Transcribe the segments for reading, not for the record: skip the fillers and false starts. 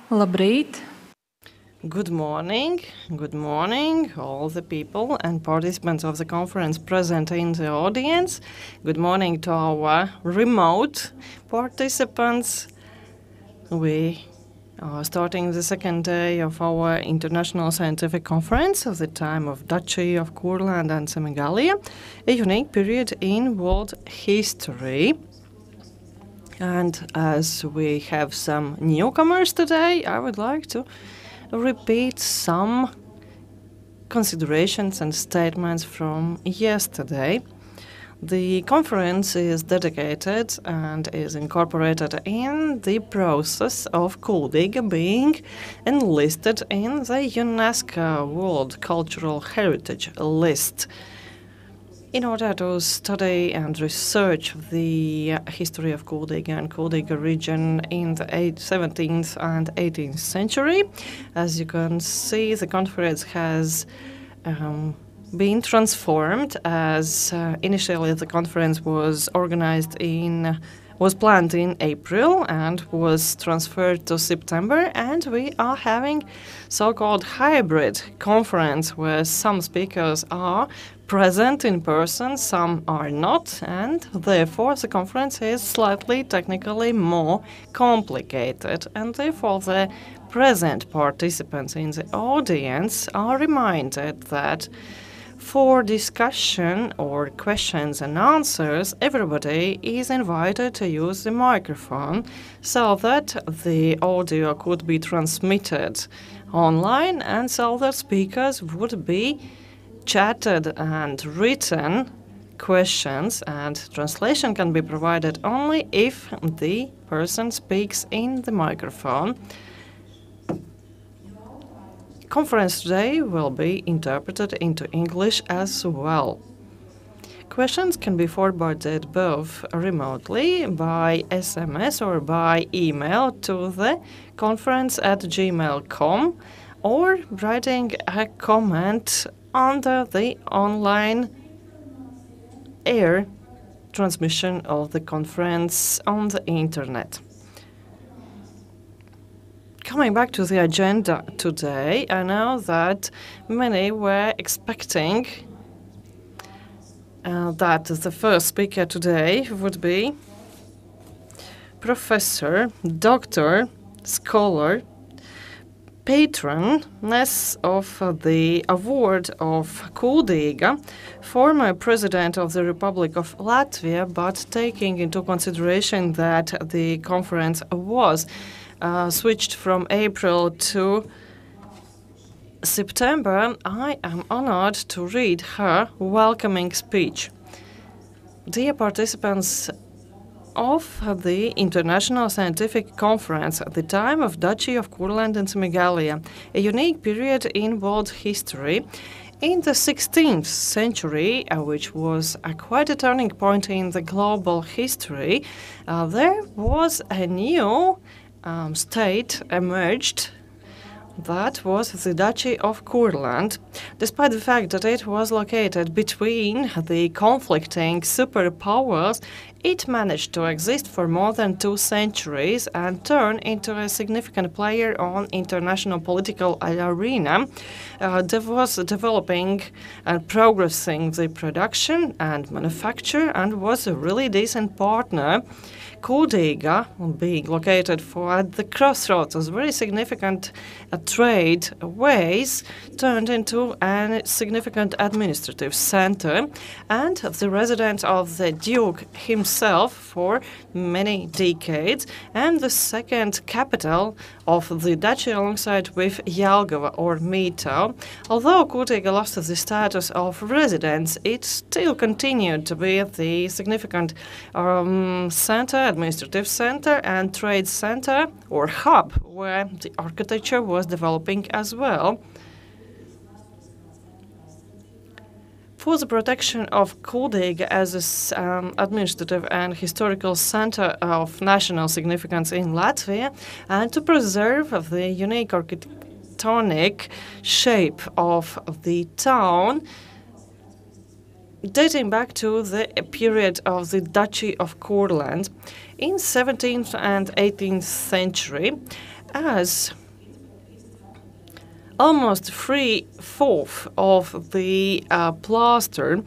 Labrīt! Good morning, all the people and participants of the conference present in the audience. Good morning to our remote participants. We are starting the second day of our International Scientific Conference of the time of Duchy of Courland and Semigallia, a unique period in world history. And as we have some newcomers today, I would like to repeat some considerations and statements from yesterday. The conference is dedicated and is incorporated in the process of Kuldiga being enlisted in the UNESCO World Cultural Heritage List. In order to study and research the history of Kuldiga and Kuldiga region in the 17th and 18th century, as you can see, the conference has been transformed as initially the conference was planned in April and was transferred to September, and we are having so-called hybrid conference where some speakers are present in person, some are not, and therefore the conference is slightly technically more complicated, and therefore the present participants in the audience are reminded that for discussion or questions and answers, everybody is invited to use the microphone so that the audio could be transmitted online and so that speakers would be chatted and written questions, and translation can be provided only if the person speaks in the microphone. Conference today will be interpreted into English as well. Questions can be forwarded both remotely by SMS or by email to the conference@gmail.com or writing a comment under the online air transmission of the conference on the internet. Coming back to the agenda today, I know that many were expecting that the first speaker today would be professor, doctor, scholar, patroness of the award of Kuldiga, former president of the Republic of Latvia, but taking into consideration that the conference was switched from April to September, I am honored to read her welcoming speech. Dear participants of the International Scientific Conference at the time of Duchy of Courland and Semigallia, a unique period in world history. In the 16th century, which was quite a turning point in the global history, there was a new state emerged. That was the Duchy of Courland. Despite the fact that it was located between the conflicting superpowers, it managed to exist for more than 2 centuries and turn into a significant player on international political arena. There was developing and progressing the production and manufacture and was a really decent partner. Kuldiga, being located at the crossroads of very significant trade ways, turned into a significant administrative center and the residence of the Duke himself for many decades, and the second capital of the duchy alongside with Jelgava or Mīto. Although Kuldiga lost the status of residence, it still continued to be the significant center, administrative center and trade center or hub where the architecture was developing as well. For the protection of Kuldiga as an administrative and historical center of national significance in Latvia, and to preserve the unique architectonic shape of the town, dating back to the period of the Duchy of Courland. In 17th and 18th century, as almost 3/4 of the plaster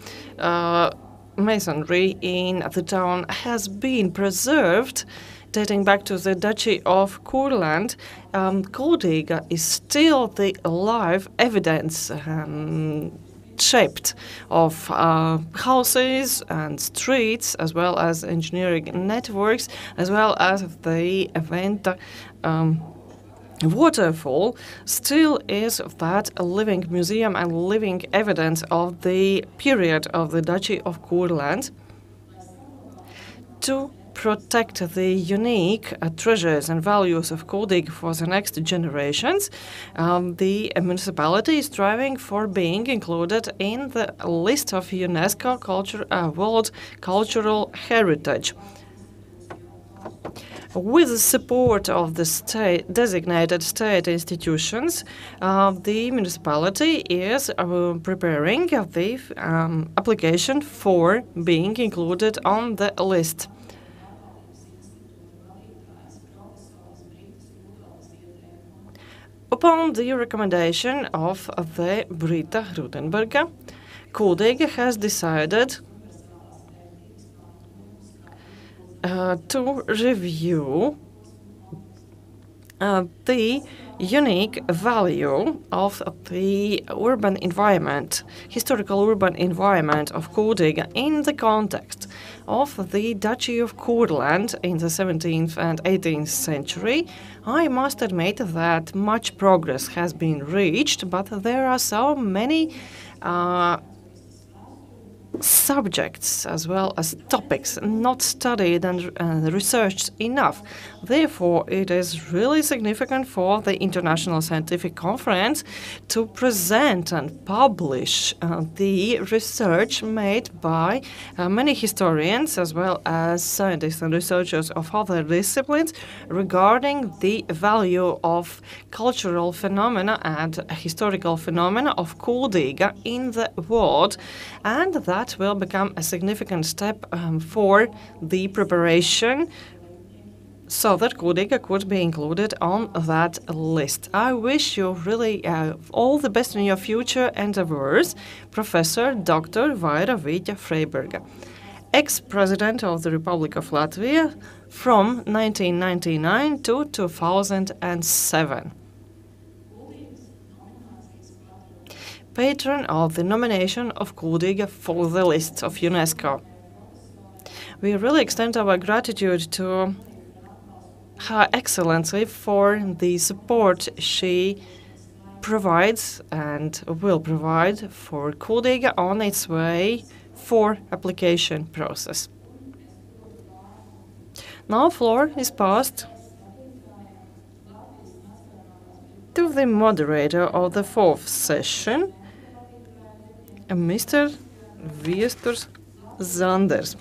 masonry in the town has been preserved, dating back to the Duchy of Courland. Kuldiga is still the live evidence shaped of houses and streets, as well as engineering networks, as well as the event waterfall, still is that a living museum and living evidence of the period of the Duchy of Courland. To protect the unique treasures and values of Kuldiga for the next generations, the municipality is striving for being included in the list of UNESCO World Cultural Heritage. With the support of the designated state institutions, the municipality is preparing the application for being included on the list. Upon the recommendation of the Brita Rutenberga, Kuldiga has decided to review the unique value of the urban environment, historical urban environment of Kuldiga in the context of the Duchy of Courland in the 17th and 18th century. I must admit that much progress has been reached, but there are so many subjects as well as topics not studied and researched enough. Therefore, it is really significant for the International Scientific Conference to present and publish the research made by many historians as well as scientists and researchers of other disciplines regarding the value of cultural phenomena and historical phenomena of Kuldiga in the world, and that will become a significant step for the preparation so that Kuldiga could be included on that list. I wish you really all the best in your future endeavors, Professor Dr. Vaira Vīķa Freiberga, ex-President of the Republic of Latvia from 1999 to 2007. Patron of the nomination of Kuldiga for the list of UNESCO. We really extend our gratitude to Her Excellency for the support she provides and will provide for Kuldiga on its way for application process. Now floor is passed to the moderator of the fourth session, Mr. Viesturs Zanders,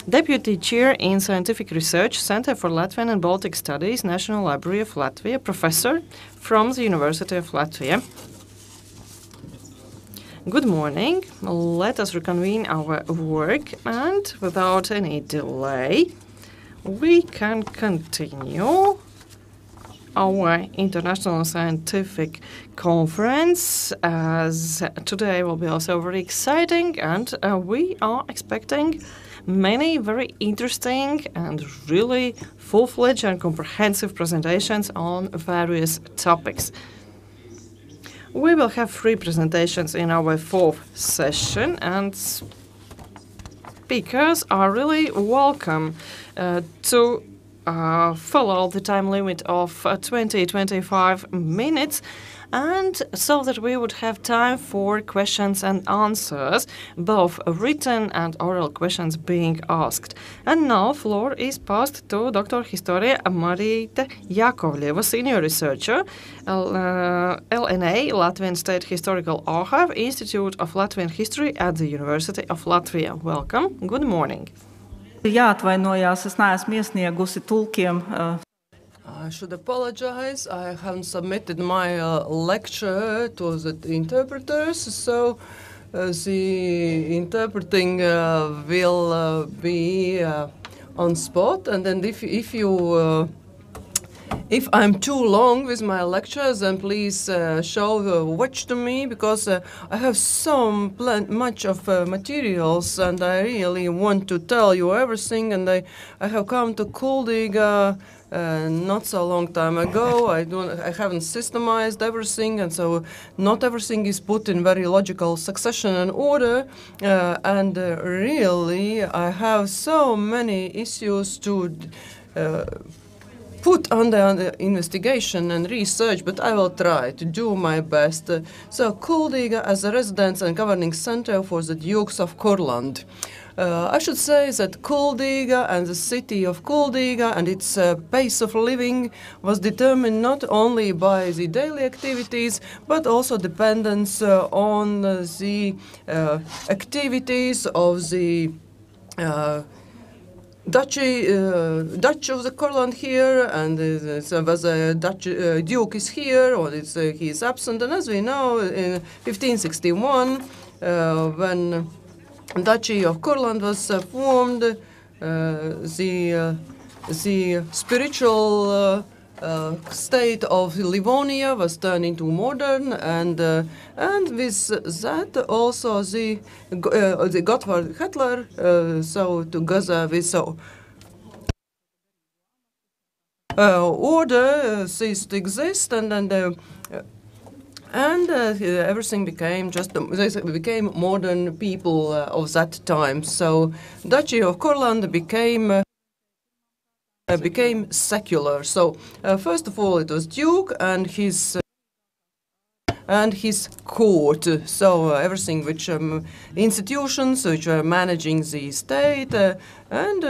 Deputy Chair in Scientific Research, Center for Latvian and Baltic Studies, National Library of Latvia, Professor from the University of Latvia. Good morning. Let us reconvene our work, and without any delay, we can continue our International Scientific Conference, as today will be also very exciting, and we are expecting many very interesting and really full-fledged and comprehensive presentations on various topics. We will have 3 presentations in our fourth session, and speakers are really welcome to follow the time limit of 20-25 minutes, and so that we would have time for questions and answers, both written and oral questions being asked. And now floor is passed to Dr. Historia Marīte Jakovļeva, Senior Researcher, LNA, Latvian State Historical Archive, Institute of Latvian History at the University of Latvia. Welcome. Good morning. Jāatvainojās, es neesmu iesniegusi tulkiem. I should apologize. I haven't submitted my lecture to the interpreters, so the interpreting will be on spot, and then if I'm too long with my lectures, then please watch to me, because I have so much of materials, and I really want to tell you everything. And I have come to Kuldiga not so long time ago. I haven't systemized everything, and so not everything is put in very logical succession and order. And really, I have so many issues to put under investigation and research, but I will try to do my best. So Kuldiga as a residence and governing center for the Dukes of Courland. I should say that Kuldiga and the city of Kuldiga and its pace of living was determined not only by the daily activities, but also dependence on the activities of the Duchy of the Courland here, and whether Duke is here or he is absent. And as we know, in 1561, when Duchy of Courland was formed, the spiritual state of Livonia was turned into modern, and with that also the Gottfried Hitler, so together with order ceased to exist, and then everything became they became modern people of that time. So Duchy of Courland became secular. So first of all, it was Duke and his court. So everything which institutions which were managing the state and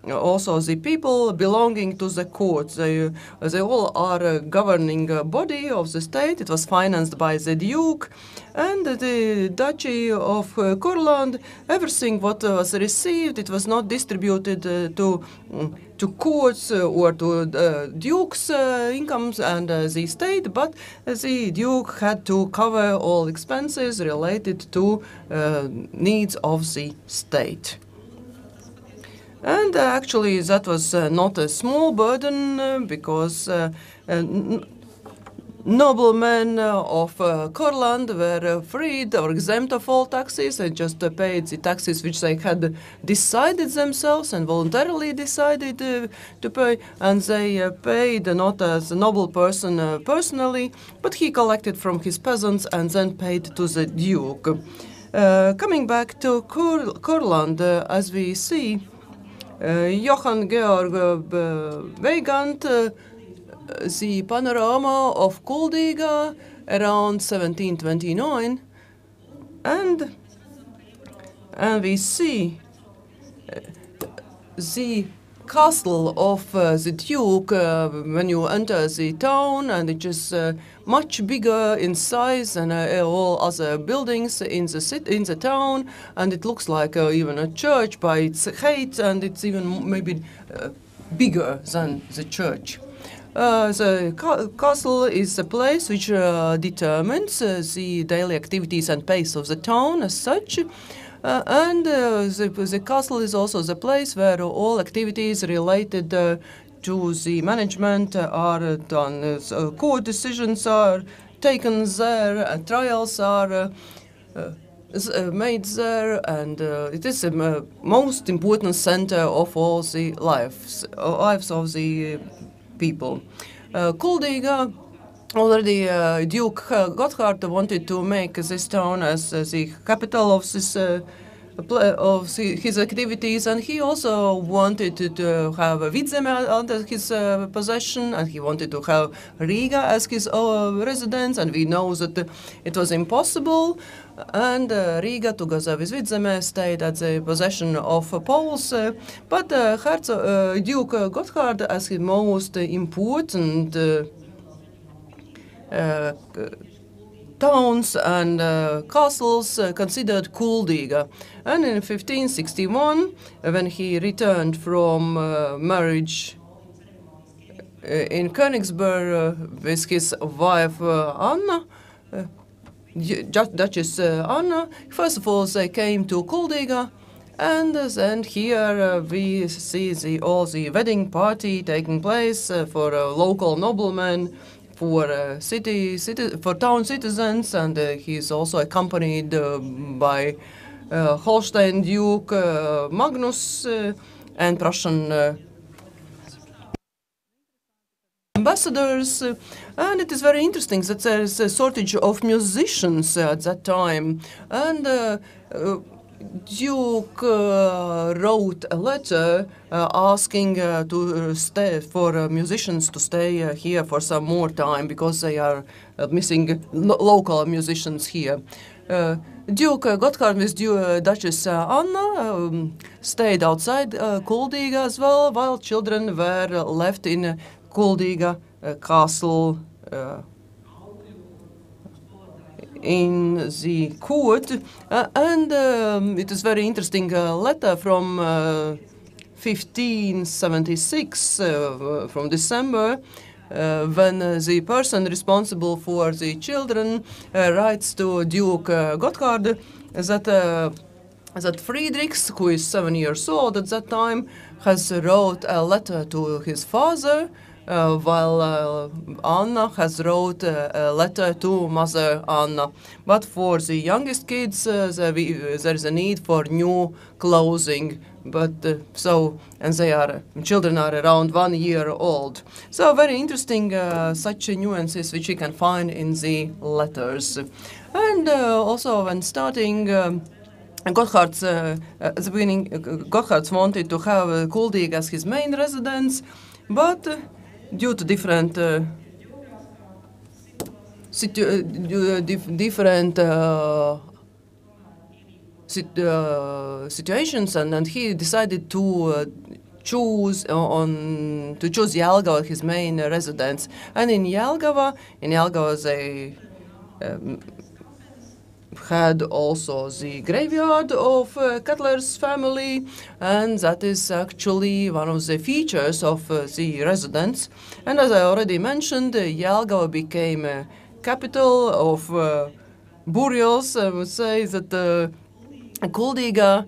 also the people belonging to the court. They all are a governing body of the state. It was financed by the Duke, and the Duchy of Courland. Everything what was received, it was not distributed to courts or to Duke's incomes and the state, but the Duke had to cover all expenses related to needs of the state. And actually, that was not a small burden, because noblemen of Courland were freed or exempt of all taxes. They just paid the taxes which they had decided themselves and voluntarily decided to pay. And they paid not as a noble person personally, but he collected from his peasants and then paid to the Duke. Coming back to Courland, as we see, Johann Georg Weygand, the panorama of Kuldiga around 1729, and we see the castle of the Duke when you enter the town, and it is much bigger in size than all other buildings in the town, and it looks like even a church by its height, and it's even maybe bigger than the church. The castle is a place which determines the daily activities and pace of the town as such. And the castle is also the place where all activities related to the management are done. Court decisions are taken there, and trials are made there, and it is the most important center of all the lives of the people. Kuldiga, already Duke Gotthard wanted to make this town as the capital of this his activities, and he also wanted to have Vidzeme under his possession, and he wanted to have Riga as his residence, and we know that it was impossible, and Riga together with Vidzeme stayed at the possession of Poles, but Duke Gotthard as his most important towns and castles considered Kuldiga. And in 1561, when he returned from marriage in Königsberg with his wife Anna, Duchess Anna, first of all they came to Kuldiga, And then here we see all the wedding party taking place for local noblemen, for for town citizens, and he is also accompanied by Holstein Duke Magnus and Prussian ambassadors, and it is very interesting that there is a shortage of musicians at that time, and Duke wrote a letter asking to stay for musicians to stay here for some more time because they are missing local musicians here. Duke Gotthard with Duchess Anna stayed outside Kuldīga as well, while children were left in Kuldīga castle in the court, and it is very interesting letter from 1576 from December, when the person responsible for the children writes to Duke Gotthard that Friedrichs, who is 7 years old at that time, has wrote a letter to his father, while Anna has wrote a letter to Mother Anna. But for the youngest kids, there is a need for new clothing. But children are around 1 year old. So very interesting such nuances which we can find in the letters. And also when starting Gotthard's, at the beginning, Gotthard wanted to have Kuldīga as his main residence, but due to different situations, and he decided to choose Jelgava his main residence. And in Jelgava they had also the graveyard of Cutler's family, and that is actually one of the features of the residence. And as I already mentioned, Jelgava became a capital of burials. I would say that Kuldīga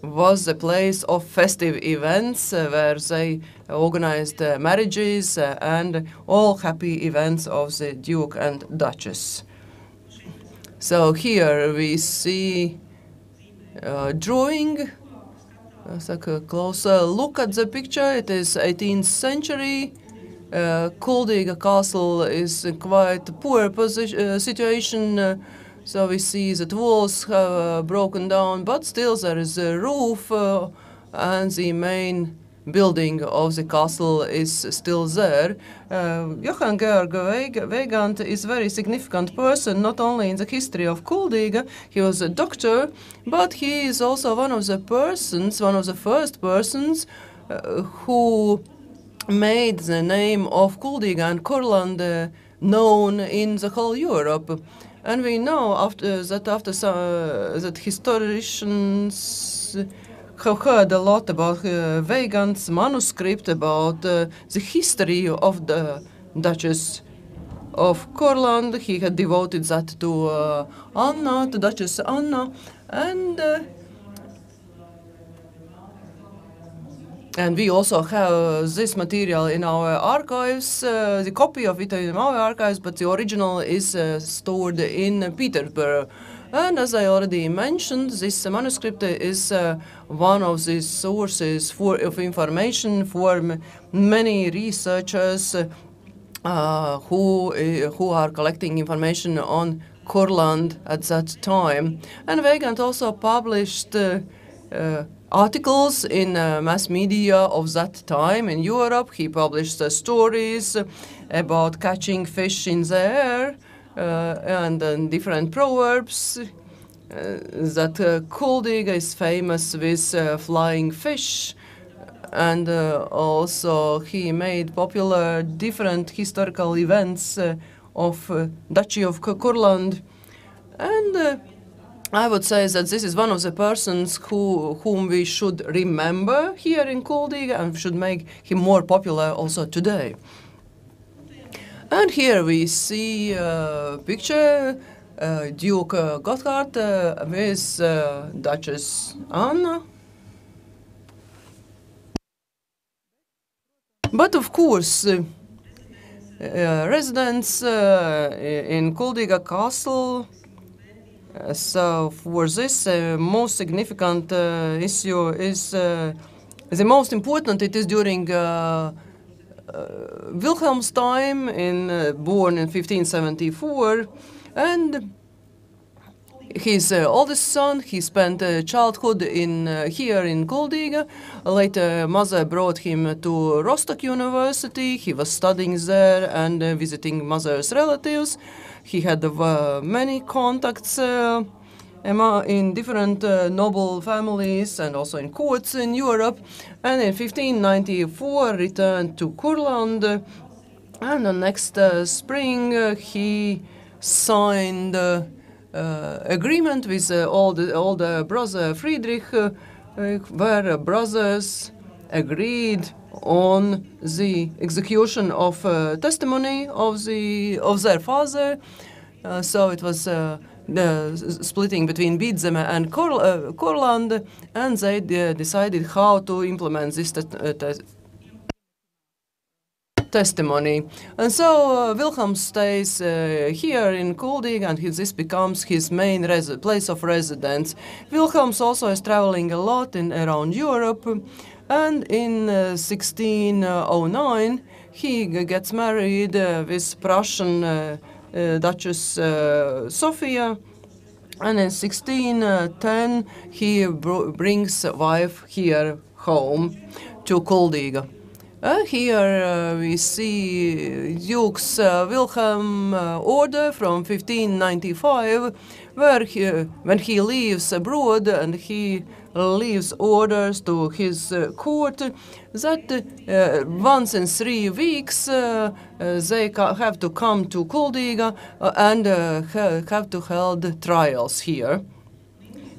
was a place of festive events where they organized marriages and all happy events of the Duke and Duchess. So here we see drawing. Let's take a closer look at the picture. It is 18th century. Kuldīga Castle is in quite poor situation. So we see that walls have broken down, but still there is a roof, and the main building of the castle is still there. Johann Georg Weigand is a very significant person, not only in the history of Kuldīga. He was a doctor, but he is also one of the first persons who made the name of Kuldīga and Courland known in the whole Europe. And we know that historians have heard a lot about Weigand's manuscript about the history of the Duchess of Courland. He had devoted that to Anna, to Duchess Anna, and we also have this material in our archives, the copy of it in our archives, but the original is stored in Peterborough. And as I already mentioned, this manuscript is one of the sources of information for many researchers who are collecting information on Courland at that time. And Weigand also published articles in mass media of that time in Europe. He published stories about catching fish in the air, and different proverbs, that Kuldīga is famous with flying fish, and also he made popular different historical events of Duchy of Courland. And I would say that this is one of the persons whom we should remember here in Kuldīga, and should make him more popular also today. And here we see a picture Duke Gotthard with Duchess Anna. But of course, residents in Kuldiga Castle, so for this most significant issue is the most important. It is during Wilhelm's time, born in 1574, and his oldest son, he spent childhood here in Kuldiga. Later, mother brought him to Rostock University. He was studying there and visiting mother's relatives. He had many contacts in different noble families and also in courts in Europe. And in 1594, returned to Courland. And the next spring, he signed agreement with older brother Friedrich, where brothers agreed on the execution of testimony of their father. So it was the splitting between Bidzeme and Courland, and they decided how to implement this testimony. And so Wilhelm stays here in Kuldiga, and this becomes his main place of residence. Wilhelm also is traveling a lot around Europe, and in 1609 he gets married with Prussian Duchess Sophia, and in 1610 he brings a wife here home to Kuldiga. Here we see Duke's Wilhelm order from 1595, where when he leaves abroad and he leaves orders to his court that once in 3 weeks they have to come to Kuldiga and have to hold trials here.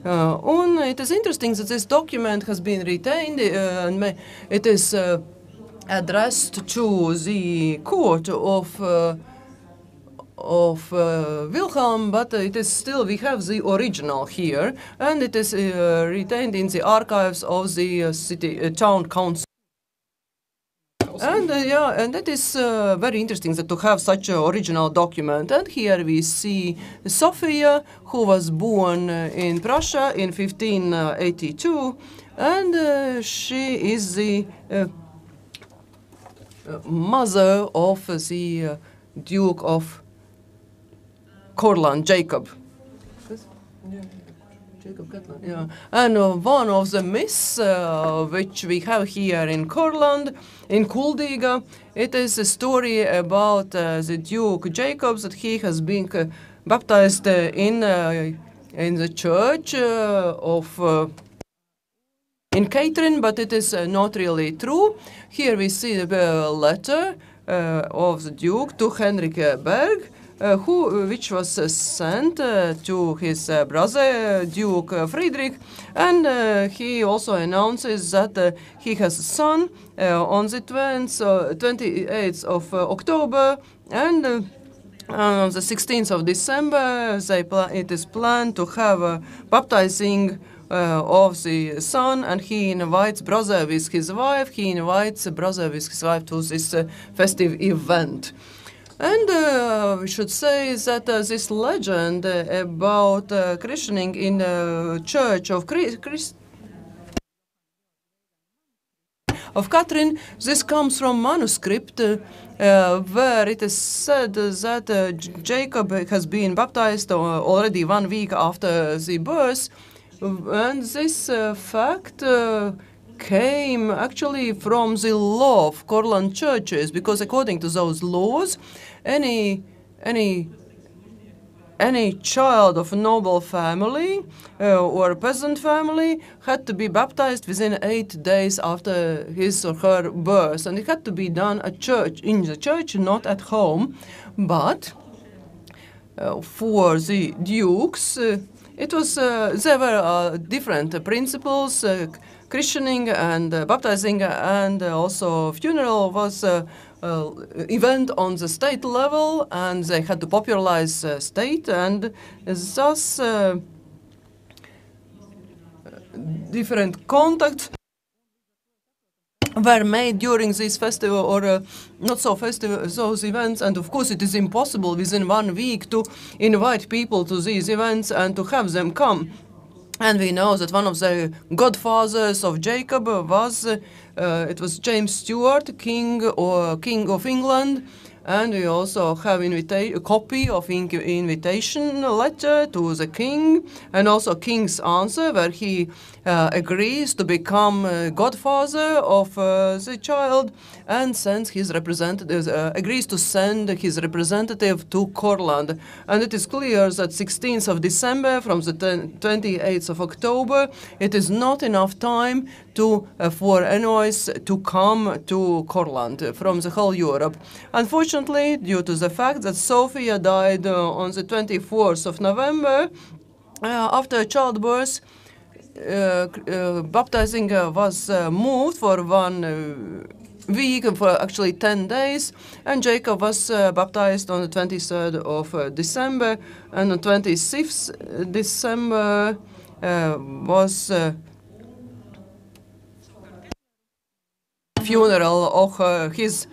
And it is interesting that this document has been retained, and it is addressed to the court of Wilhelm, but it is still, we have the original here, and it is retained in the archives of the town council. And and that is very interesting that to have such an original document. And here we see Sophia, who was born in Prussia in 1582, and she is the mother of the Duke of Courland, Jacob. Yeah. And one of the myths which we have here in Courland, in Kuldiga, it is a story about the Duke Jacob, that he has been baptized in the church in Catherine, but it is not really true. Here we see the letter of the Duke to Henrik Berg, which was sent to his brother, Duke Friedrich, and he also announces that he has a son on the 28th of October, and on the 16th of December, it is planned to have a baptizing of the son, and he invites brother with his wife. He invites brother with his wife to this festive event. And we should say that this legend about christening in the Church of Catherine, this comes from manuscript where it is said that Jacob has been baptized already 1 week after the birth. And this fact came actually from the law of Courland churches, because according to those laws, any child of a noble family or a peasant family had to be baptized within 8 days after his or her birth, and it had to be done at church, in the church, not at home. But for the dukes, it was there were different principles. Christening and baptizing and also funeral was event on the state level, and they had to popularize state, and thus different contacts were made during this festival or not so festival, those events. And of course it is impossible within 1 week to invite people to these events and to have them come. And we know that one of the godfathers of Jacob was, it was James Stuart, King of England. And we also have a copy of invitation letter to the king, and also king's answer where he agrees to become godfather of the child and sends his representative, agrees to send his representative to Courland. And it is clear that 16th of December from the 28th of October, it is not enough time for envoys to come to Courland from the whole Europe. Unfortunately, due to the fact that Sophia died on the 24th of November, after childbirth, baptizing was moved for 1 week, for actually 10 days, and Jacob was baptized on the 23rd of December, and on 26th December was funeral of his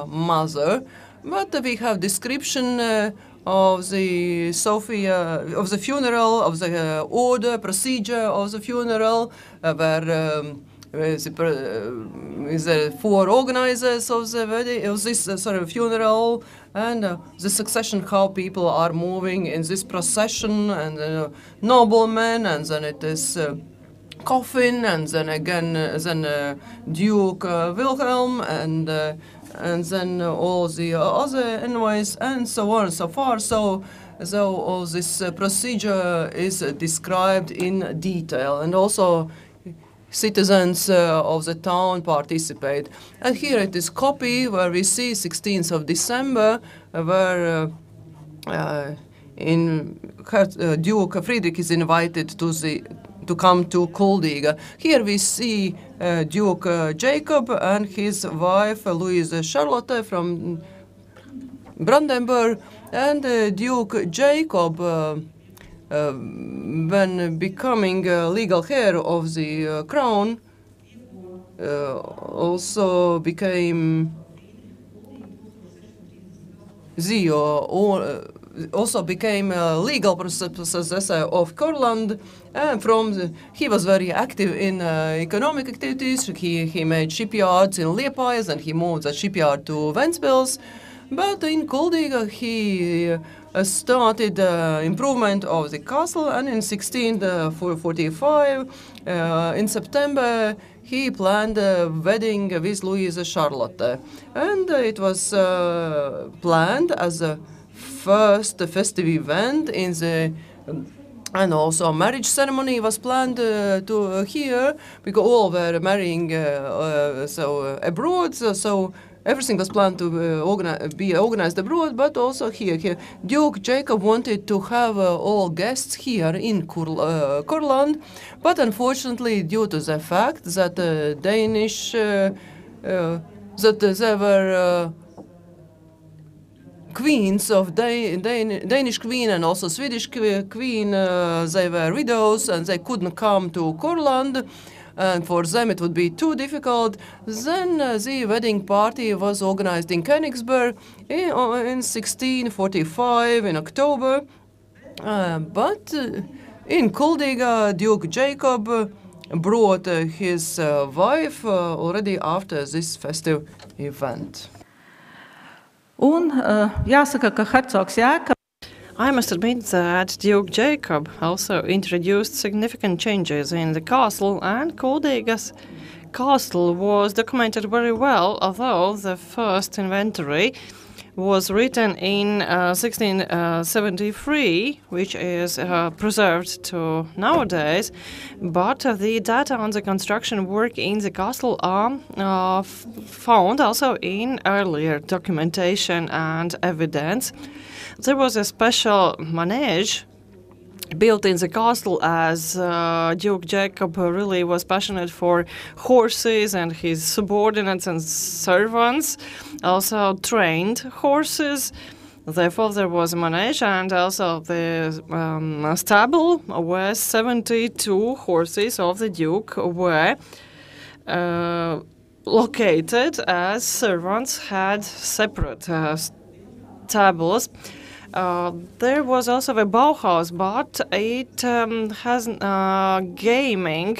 mother. But we have description of the Sophia, of the funeral, of the order, procedure of the funeral, where the 4 organizers of the wedding, of this funeral, and the succession, how people are moving in this procession, and noblemen, and then it is coffin, and then again, Duke Wilhelm, and then all the other envoys, and so on and so forth. So all this procedure is described in detail, and also citizens of the town participate. And here it is copy where we see 16th of December, where Duke Friedrich is invited to come to Kuldiga. Here we see Duke Jacob and his wife Louise Charlotte from Brandenburg, and Duke Jacob, when becoming legal heir of the crown, also became legal possessor of Courland, and he was very active in economic activities. He made shipyards in Liepājas, and he moved the shipyard to Ventspils. But in Kuldiga he started improvement of the castle, and in 1645, in September, he planned a wedding with Louise Charlotte. And it was planned as a first festive event and also a marriage ceremony was planned here, because all were marrying abroad, so everything was planned to be organized abroad, but also here. Duke Jacob wanted to have all guests here in Courland, but unfortunately, due to the fact that Danish, that there were queens of Danish queen and also Swedish queen, they were widows and they couldn't come to Courland, and for them it would be too difficult. Then the wedding party was organized in Königsberg in 1645 in October, but in Kuldiga, Duke Jacob brought his wife already after this festive event. Un jāsaka, ka hercogs Jēkabs I must admit that Duke Jacob also introduced significant changes in the castle, and Kuldiga's castle was documented very well, although the first inventory was written in 1673, which is preserved to nowadays, but the data on the construction work in the castle are found also in earlier documentation and evidence. There was a special manege built in the castle, as Duke Jacob really was passionate for horses, and his subordinates and servants also trained horses. Therefore, there was a manege, and also the stable where 72 horses of the Duke were located, as servants had separate stables. There was also a Bauhaus, but it has gaming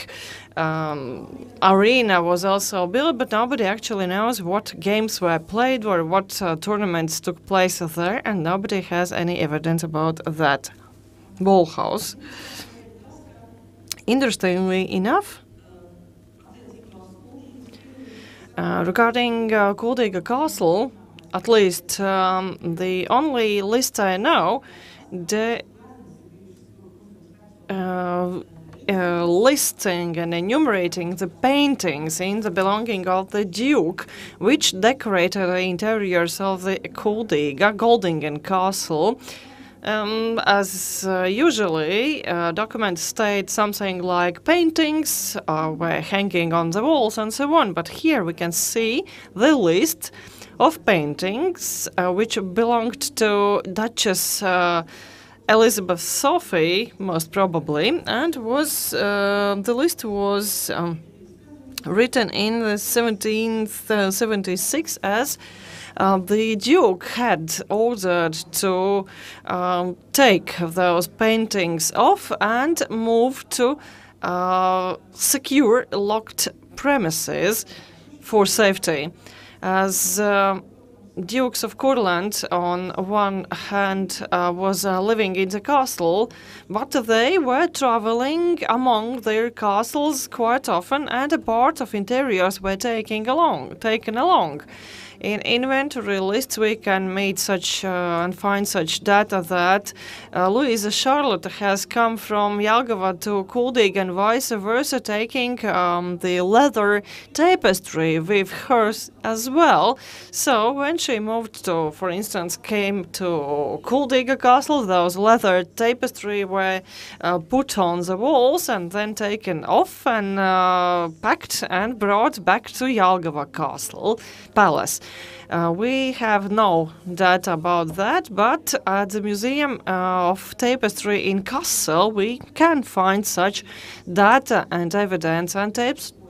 arena was also built, but nobody actually knows what games were played or what tournaments took place there, and nobody has any evidence about that Bauhaus. Interestingly enough, regarding Kuldīga Castle, at least the only list I know, the listing and enumerating the paintings in the belonging of the Duke, which decorated the interiors of the Kuldīga Castle. As usually, documents state something like paintings were hanging on the walls and so on, but here we can see the list of paintings which belonged to Duchess Elizabeth Sophie, most probably, and was the list was written in 1776 as the Duke had ordered to take those paintings off and move to secure locked premises for safety. As Dukes of Courland, on one hand, was living in the castle, but they were traveling among their castles quite often, and a part of interiors were taken along. In inventory lists, we can meet such and find such data that Louisa Charlotte has come from Jelgava to Kuldiga and vice versa, taking the leather tapestry with her as well. So when she moved to, for instance, came to Kuldiga Castle, those leather tapestry were put on the walls and then taken off and packed and brought back to Jelgava Castle Palace. We have no data about that, but at the Museum of Tapestry in Kassel we can find such data and evidence, and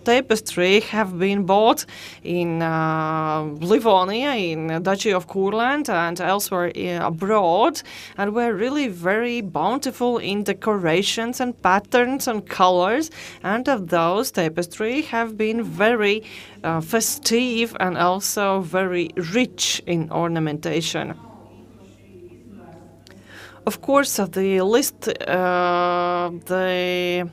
tapestry have been bought in Livonia, in Duchy of Courland and elsewhere abroad, and were really very bountiful in decorations and patterns and colors, and of those tapestry have been very festive and also very rich in ornamentation. Of course, the list, the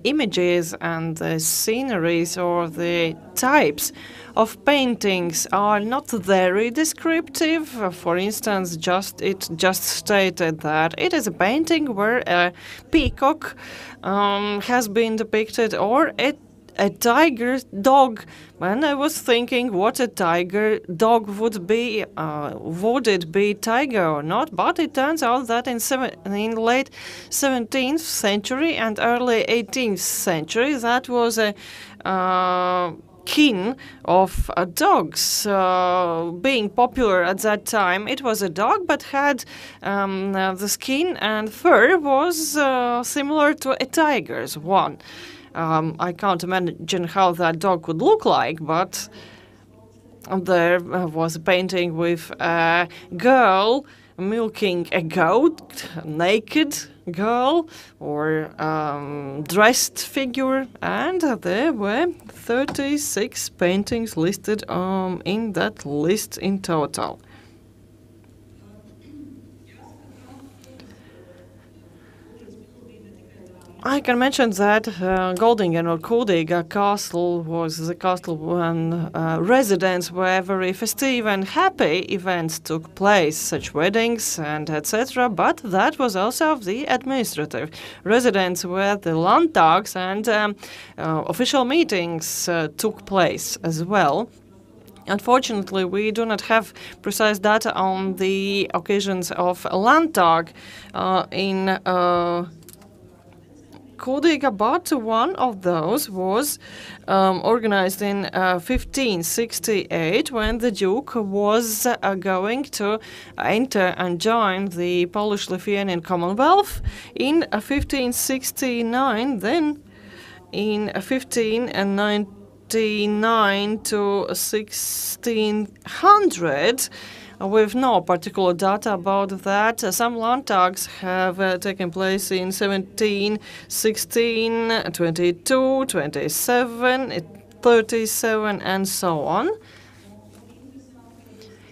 images and the sceneries or the types of paintings are not very descriptive. For instance, it just stated that it is a painting where a peacock has been depicted, or a tiger dog. When I was thinking what a tiger dog would be, would it be tiger or not? But it turns out that in late 17th century and early 18th century, that was a kin of dogs being popular at that time. It was a dog, but had the skin and fur was similar to a tiger's one. I can't imagine how that dog would look like, but there was a painting with a girl milking a goat, a naked girl or dressed figure, and there were 36 paintings listed in that list in total. I can mention that Goldingen or Kuldīga Castle was the castle when residents were very festive and happy. Events took place, such weddings and etc. But that was also the administrative residents where the Landtags and official meetings took place as well. Unfortunately, we do not have precise data on the occasions of Landtag in Kuldiga, but one of those was organized in 1568 when the Duke was going to enter and join the Polish-Lithuanian Commonwealth. In 1569, then in 1599 to 1600, with no particular data about that. Some Landtags have taken place in 17, 16, 22, 27, 37, and so on.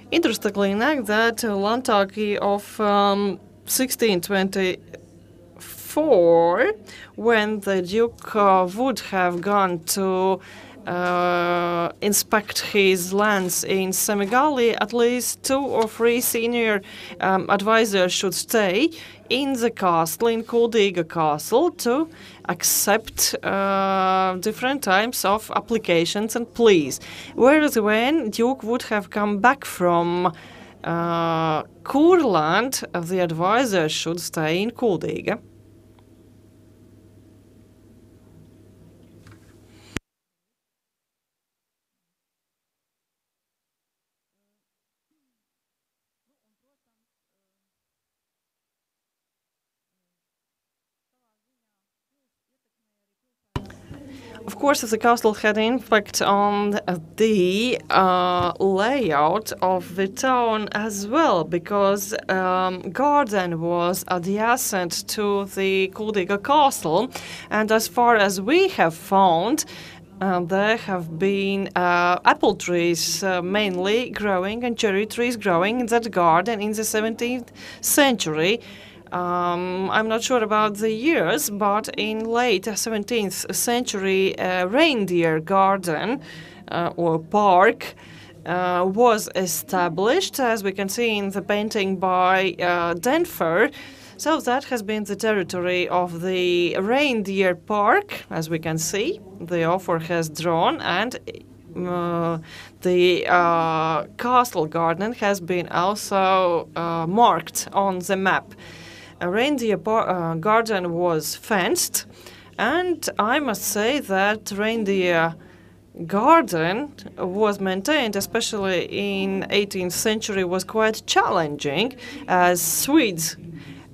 Interestingly enough, that Landtag of 1624, when the Duke would have gone to inspect his lands in Semigallia, at least 2 or 3 senior advisors should stay in the castle, in Kuldīga Castle, to accept different types of applications and pleas. Whereas when Duke would have come back from Courland, the advisors should stay in Kuldiga. Of course, the castle had an impact on the layout of the town as well, because garden was adjacent to the Kuldīga Castle, and as far as we have found, there have been apple trees mainly growing and cherry trees growing in that garden in the 17th century. I'm not sure about the years, but in late 17th century, reindeer garden or park was established, as we can see in the painting by Denfer. So that has been the territory of the reindeer park, as we can see. The author has drawn, and the castle garden has been also marked on the map. A reindeer garden was fenced, and I must say that reindeer garden was maintained, especially in 18th century, was quite challenging, as Swedes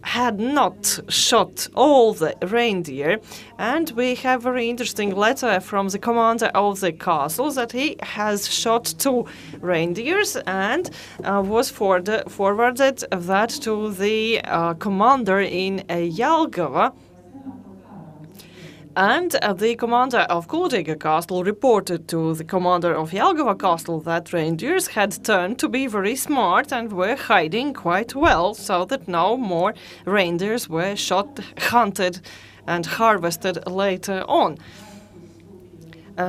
had not shot all the reindeer, and we have a very interesting letter from the commander of the castle that he has shot 2 reindeers and was forwarded that to the commander in Jelgava. And the commander of Kuldīga Castle reported to the commander of Jelgava Castle that reindeers had turned to be very smart and were hiding quite well, so that no more reindeers were shot, hunted, and harvested later on.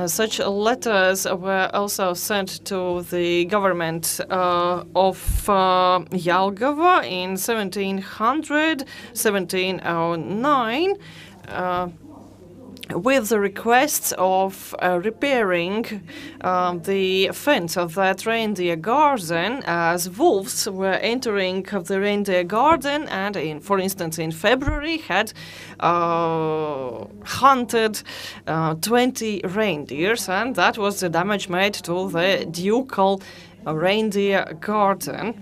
Such letters were also sent to the government of Jelgava in 1700, 1709, with the requests of repairing the fence of that reindeer garden, as wolves were entering the reindeer garden and, for instance, in February had hunted 20 reindeers, and that was the damage made to the ducal reindeer garden.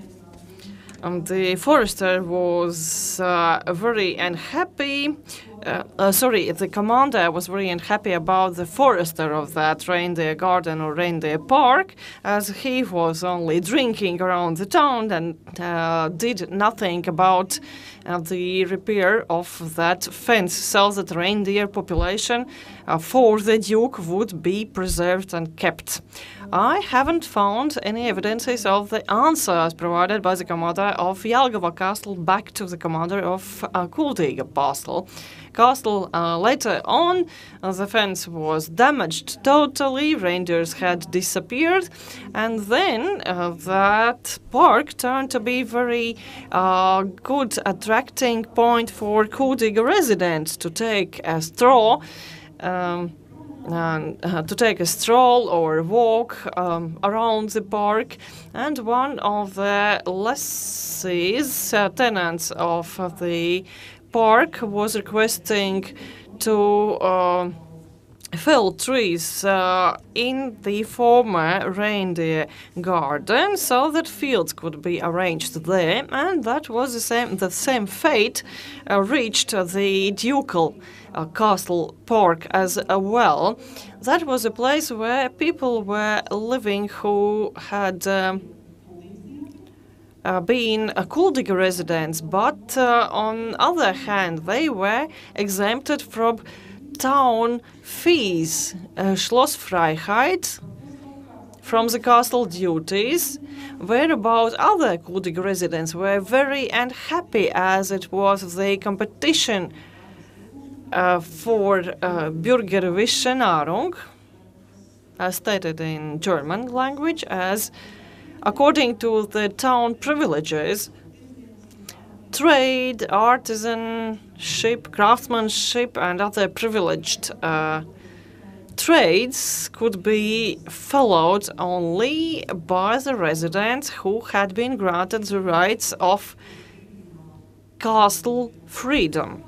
The forester was very unhappy. The commander was very unhappy about the forester of that reindeer garden or reindeer park, as he was only drinking around the town and did nothing about the repair of that fence, so that reindeer population for the Duke would be preserved and kept. I haven't found any evidences of the answers provided by the commander of Jelgava Castle back to the commander of Kuldīga Castle. Later on, the fence was damaged totally, reindeers had disappeared, and then that park turned to be very good attracting point for Kuldīga residents to take a stroll to take a stroll or walk around the park, and one of the lessees, tenants of the park, was requesting to fell trees in the former reindeer garden so that fields could be arranged there, and that was the same fate reached the ducal castle park as well. That was a place where people were living who had been Kuldiga residents, but on other hand they were exempted from town fees, Schlossfreiheit, from the castle duties, whereabout other Kuldiga residents were very unhappy, as it was the competition for Bürgerverschönerung, as stated in German language, as according to the town privileges, trade, artisanship, craftsmanship, and other privileged trades could be followed only by the residents who had been granted the rights of castle freedom,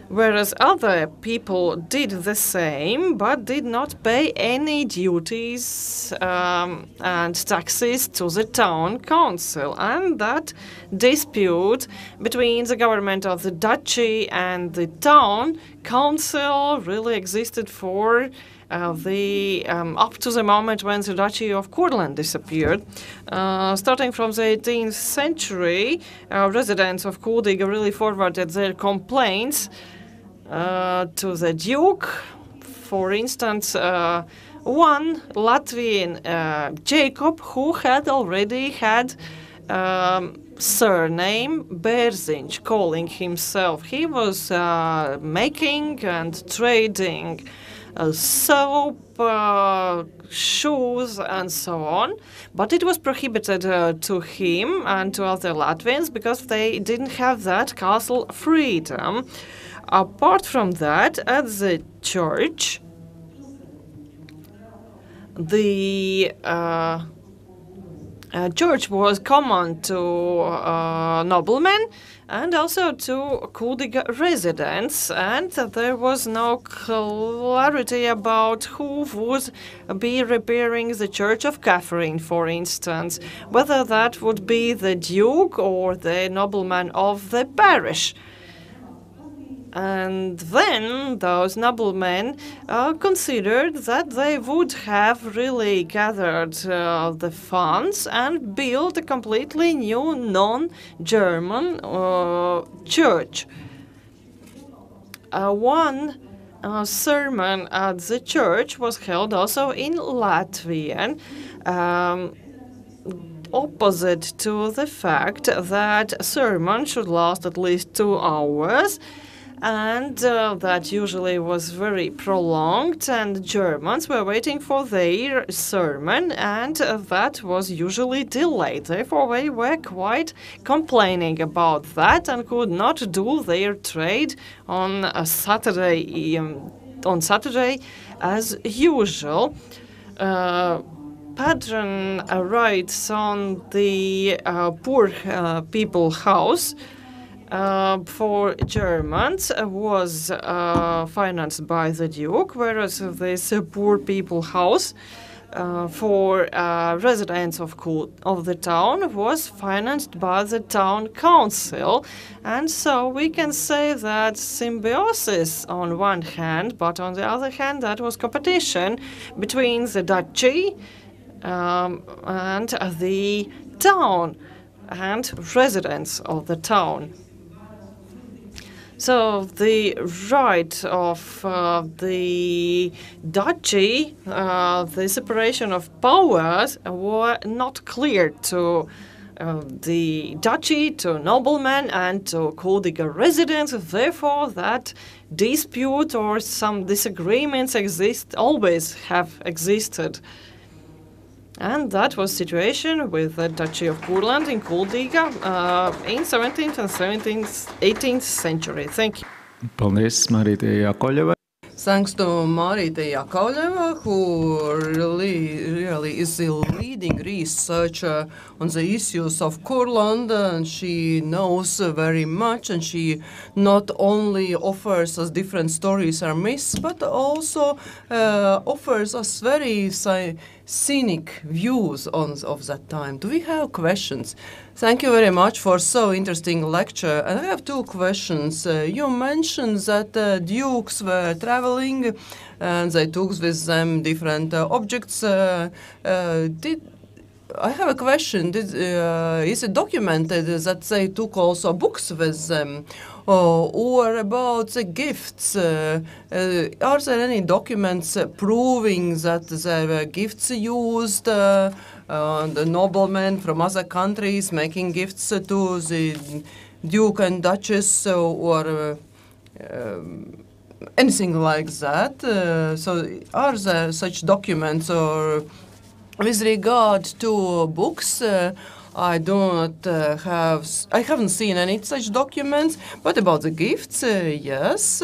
whereas other people did the same but did not pay any duties and taxes to the town council. And that dispute between the government of the Duchy and the town council really existed for up to the moment when the Duchy of Courland disappeared. Starting from the 18th century, residents of Kuldiga really forwarded their complaints to the Duke. For instance, one Latvian, Jacob, who had already had surname Bērziņš, calling himself. He was making and trading soap, shoes, and so on, but it was prohibited to him and to other Latvians because they didn't have that castle freedom. Apart from that, at the church, the church was common to noblemen and also to Kuldiga residents, and there was no clarity about who would be repairing the Church of Catherine, for instance, whether that would be the Duke or the nobleman of the parish. And then those noblemen considered that they would have really gathered the funds and built a completely new non-German church. One sermon at the church was held also in Latvian, opposite to the fact that a sermon should last at least 2 hours, and that usually was very prolonged, and Germans were waiting for their sermon, and that was usually delayed. Therefore, they were quite complaining about that and could not do their trade on a Saturday, as usual. Patron rights on the poor people house for Germans was financed by the Duke, whereas this poor people house for residents of the town was financed by the town council. And so we can say that symbiosis on one hand, but on the other hand that was competition between the Duchy and the town and residents of the town. So the right of the Duchy, the separation of powers were not clear to the Duchy, to noblemen, and to Kuldiga residents. Therefore, that dispute or some disagreements always have existed. And that was situation with the Duchy of Courland in Kuldiga in 17th and 18th century. Thank you. Paldies, Marītei Jakoļevai. Thanks to Marita Yakovleva, who really is the leading researcher on the issues of Courland, and she knows very much, and she not only offers us different stories or myths, but also offers us very scenic views of that time. Do we have questions? Thank you very much for so interesting lecture. And I have two questions. You mentioned that dukes were traveling and they took with them different objects. I have a question. Is it documented that they took also books with them? Or about the gifts? Are there any documents proving that there were gifts used? The noblemen from other countries making gifts to the Duke and Duchess or anything like that. So are there such documents? Or with regard to books, I haven't seen any such documents, but about the gifts, yes,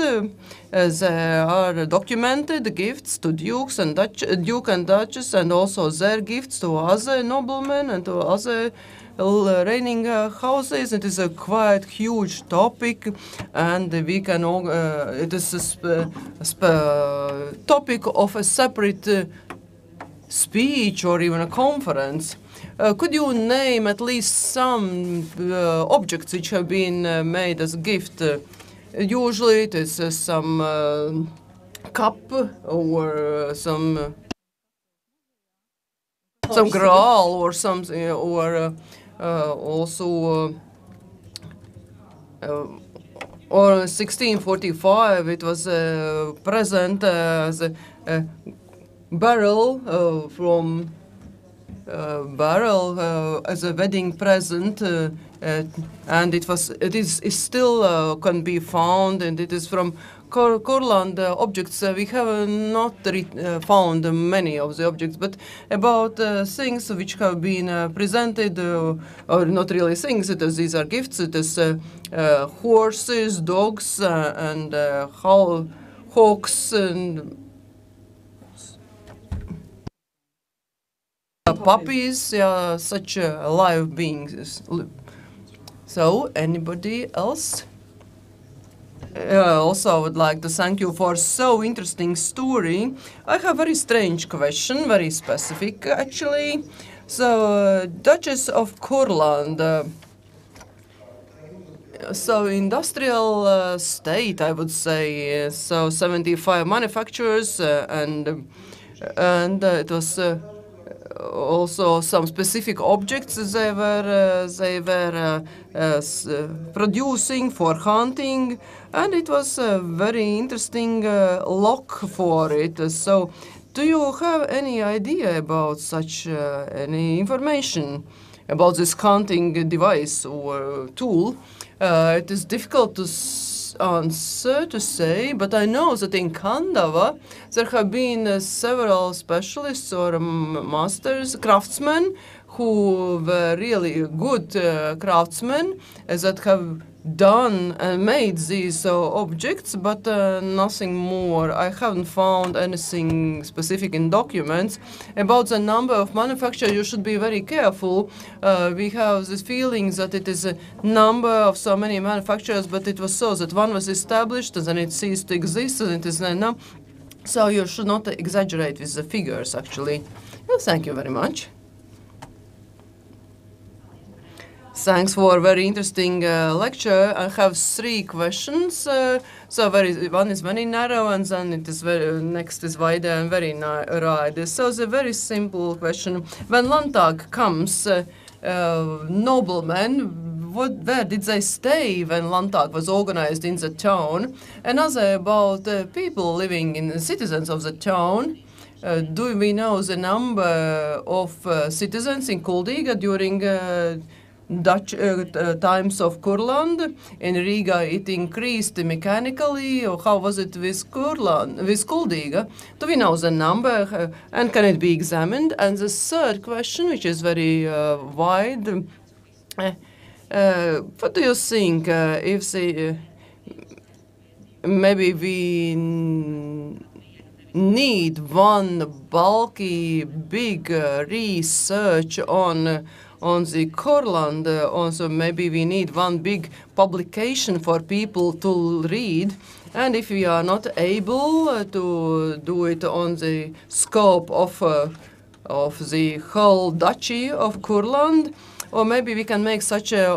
there are documented gifts to dukes and Duke and Duchess, and also their gifts to other noblemen and to other reigning houses. It is a quite huge topic, and we can it is a topic of a separate speech or even a conference. Could you name at least some objects which have been made as a gift? Usually it is some cup or some graal or something, or also or 1645 it was present as a barrel from as a wedding present, and it is still can be found, and it is from Courland objects. We have not found many of the objects, but about things which have been presented, or not really things. These are gifts. It is horses, dogs, and hawks and puppies, such live beings. So, anybody else? Also, I would like to thank you for so interesting story. I have a very strange question, very specific actually. So, Duchess of Courland. So, industrial state, I would say. So, 75 manufacturers, and it was. Also, some specific objects they were producing for hunting, and it was a very interesting lock for it. So, do you have any idea about such any information about this hunting device or tool? It is difficult to answer to say, but I know that in Kandava there have been several specialists or masters, craftsmen, who were really good craftsmen that have done and made these objects, but nothing more. I haven't found anything specific in documents. About the number of manufacturers, you should be very careful. We have this feeling that it is a number of so many manufacturers, but it was so that one was established and then it ceased to exist, and it is now. So you should not exaggerate with the figures, actually. Well, thank you very much. Thanks for a very interesting lecture. I have 3 questions. So one is very narrow, and then it is next is wider and very wide. So the very simple question: when Landtag comes, noblemen, where did they stay when Landtag was organized in the town? Another about people living in the citizens of the town. Do we know the number of citizens in Kuldiga during Dutch times of Courland? In Riga it increased mechanically, or how was it with Kuldiga? Do we know the number, and can it be examined? And the third question, which is very wide, what do you think if maybe we need one bulky, big research on the Courland. Also, maybe we need one big publication for people to read. And if we are not able to do it on the scope of the whole Duchy of Courland, or maybe we can make such a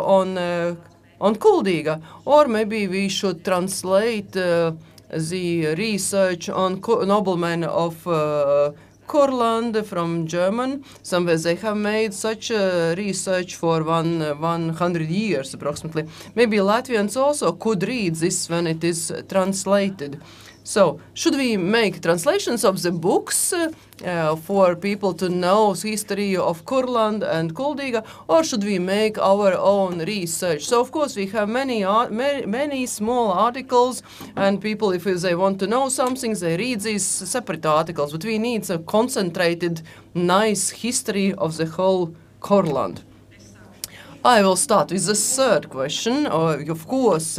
on Kuldiga, or maybe we should translate the research on noblemen of Courland from German. Somewhere they have made such research for 100 years approximately. Maybe Latvians also could read this when it is translated. So, should we make translations of the books for people to know the history of Courland and Kuldiga, or should we make our own research? So, of course, we have many small articles, and people, if they want to know something, they read these separate articles, but we need a concentrated, nice history of the whole Courland. I will start with the third question. Of course,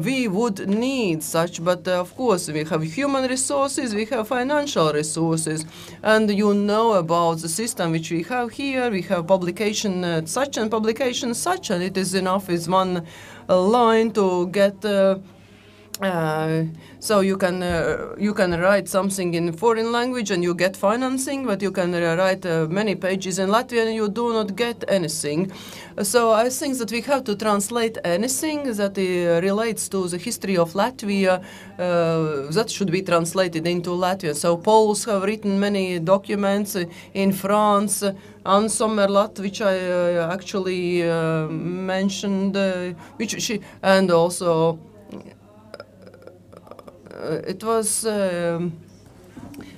we would need such, but of course we have human resources, we have financial resources, and you know about the system which we have here. We have publication such and publication such, and it is enough with one line to get. So you can write something in foreign language and you get financing, but you can write many pages in Latvian and you do not get anything. So I think that we have to translate anything that relates to the history of Latvia. That should be translated into Latvian. So Poles have written many documents in France. Anne Sommerlath, which I actually mentioned, and also. It was,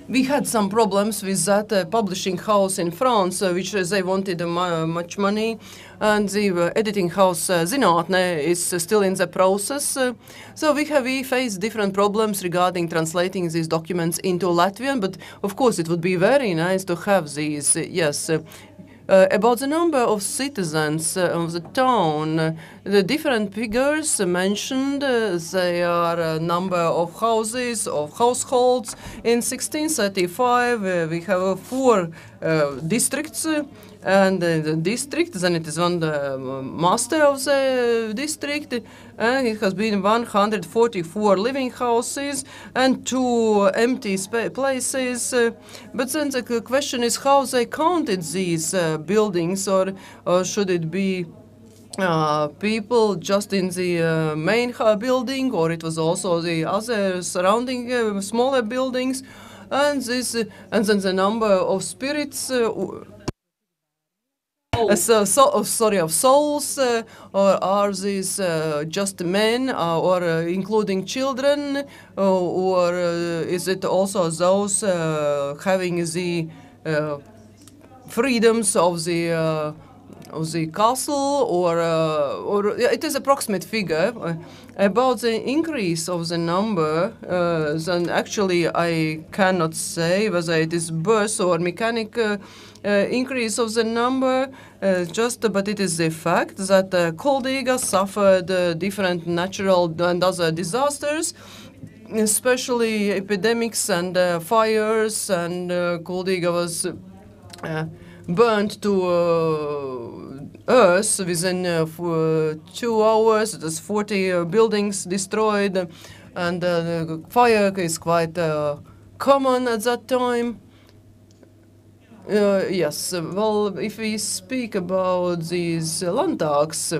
we had some problems with that publishing house in France, which they wanted much money, and the editing house Zinātne is still in the process. So we face different problems regarding translating these documents into Latvian, but of course it would be very nice to have these, yes. About the number of citizens of the town, the different figures mentioned, they are number of houses, of households. In 1635, we have 4 districts, and the district, then it is one master of the district, and it has been 144 living houses and 2 empty places. But then the question is how they counted these buildings, or should it be people just in the main building, or it was also the other surrounding smaller buildings, and then the number of spirits. Of souls, or are these just men, or including children, or is it also those having the freedoms of the castle, or it is approximate figure. About the increase of the number, then actually I cannot say whether it is birth or mechanic increase of the number, but it is the fact that Kuldiga suffered different natural and other disasters, especially epidemics and fires, and Kuldiga was burned to earth within 2 hours. There's 40 buildings destroyed, and fire is quite common at that time. Yes, well, if we speak about these landtags,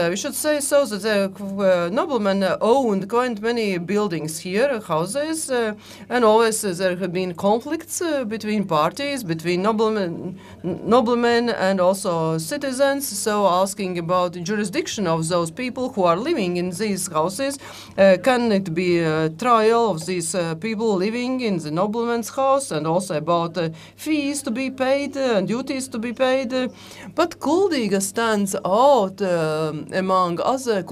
we should say so that the noblemen owned quite many buildings here, houses, and always there have been conflicts between parties, between noblemen and also citizens, so asking about the jurisdiction of those people who are living in these houses. Can it be a trial of these people living in the nobleman's house, and also about fees to be paid and duties to be paid? But Kuldiga stands out thought among other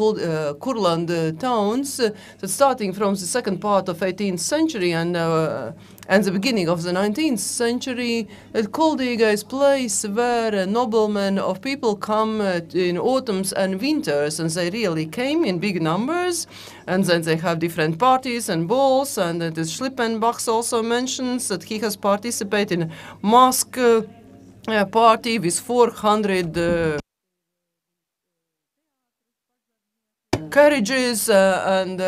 Courland towns that starting from the second part of 18th century and the beginning of the 19th century, Kuldiga is a place where noblemen of people come in autumns and winters, and they really came in big numbers, and then they have different parties and balls, and the Schlippenbachs also mentions that he has participated in a mask party with 400 carriages, and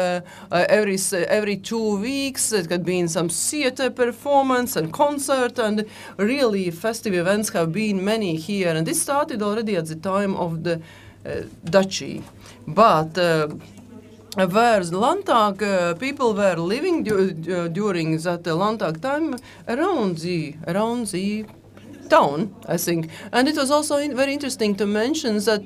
every 2 weeks it had been some theater performance and concert, and really festive events have been many here, and this started already at the time of the Duchy. But where Landtag people were living during that Landtag time around the town, I think. And it was also very interesting to mention that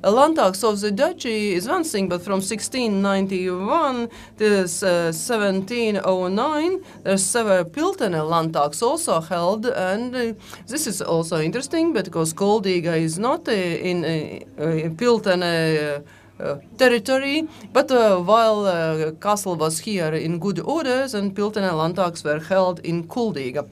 Landtags of the Duchy is one thing, but from 1691 to 1709, there's several Piltene Landtags also held, and this is also interesting because Kuldiga is not in Piltene territory, but while castle was here in good orders, and Piltene Landtags were held in Kuldiga.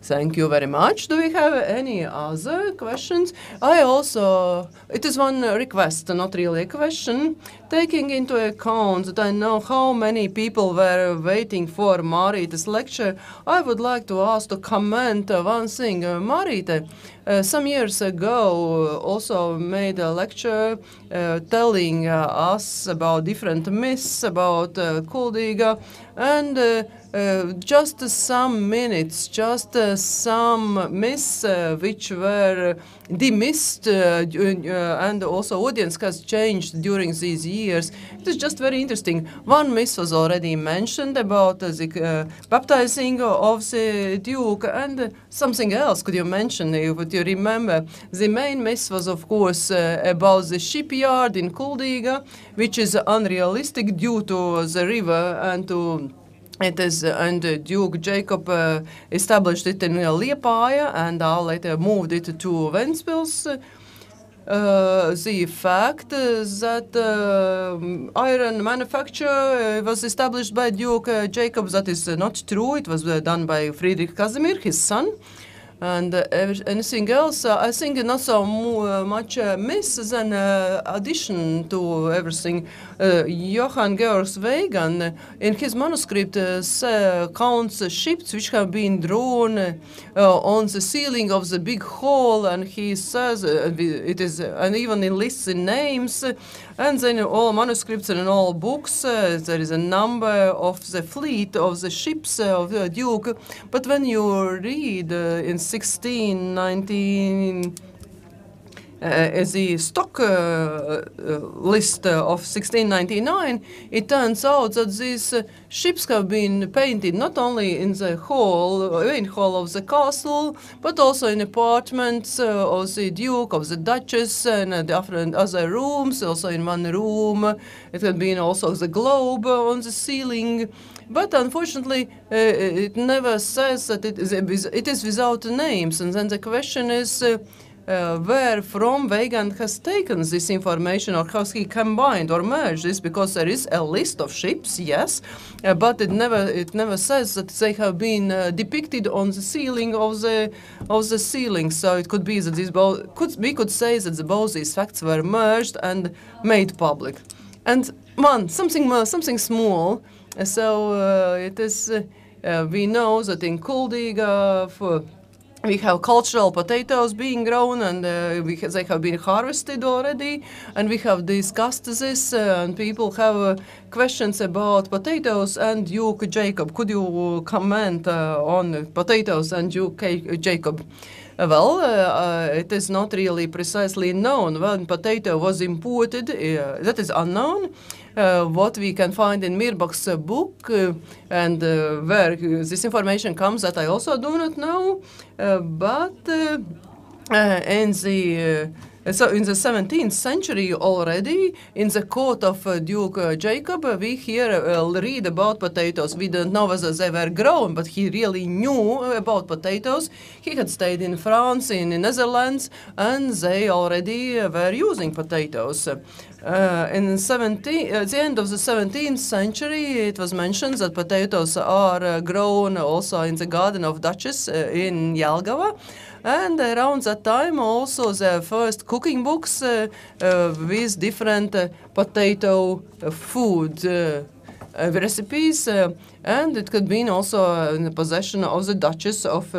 Thank you very much. Do we have any other questions? It is one request, not really a question. Taking into account that I know how many people were waiting for Marīta's lecture, I would like to ask to comment one thing. Marīta, some years ago, also made a lecture telling us about different myths about Kuldiga, and just some minutes, some myths which were demissed, and also audience has changed during these years. It is just very interesting. One myth was already mentioned about the baptizing of the Duke, and something else could you mention if you remember? The main myth was, of course, about the shipyard in Kuldiga, which is unrealistic due to the river and to and Duke Jacob established it in Liepāja, and later moved it to Ventspils. The fact that iron manufacture was established by Duke Jacob, that is not true. It was done by Friedrich Casimir, his son. And anything else, I think not so much myths than addition to everything. Johann Georg Weigand, in his manuscript, counts ships which have been drawn on the ceiling of the big hall, and he says it is, and even lists in names. And then in all manuscripts and in all books, there is a number of the fleet of the ships of the Duke. But when you read in 1619 the stock list of 1699, it turns out that these ships have been painted not only in the main hall of the castle, but also in apartments of the Duke, of the Duchess, and different other rooms. Also in one room, it had been also the globe on the ceiling. But unfortunately, it never says that it is without names. And then the question is, where from Weigand has taken this information, or has he combined or merged this? Because there is a list of ships, yes, but it never says that they have been depicted on the ceiling of the ceiling. So it could be that we could say that both these facts were merged and made public. And something small. So it is. We know that in Kuldiga we have cultural potatoes being grown, and they have been harvested already, and we have discussed this, and people have questions about potatoes and Duke Jacob. Could you comment on potatoes and Duke Jacob? Well, it is not really precisely known when potato was imported. That is unknown. What we can find in Mirbach's book and where this information comes, that I also do not know. But in the So in the 17th century already, in the court of Duke Jacob, we hear read about potatoes. We don't know whether they were grown, but he really knew about potatoes. He had stayed in France, in the Netherlands, and they already were using potatoes. In the end of the 17th century, it was mentioned that potatoes are grown also in the garden of Duchess in Jelgava. And around that time also the first cooking books with different potato food recipes, and it could be also in the possession of the Duchess of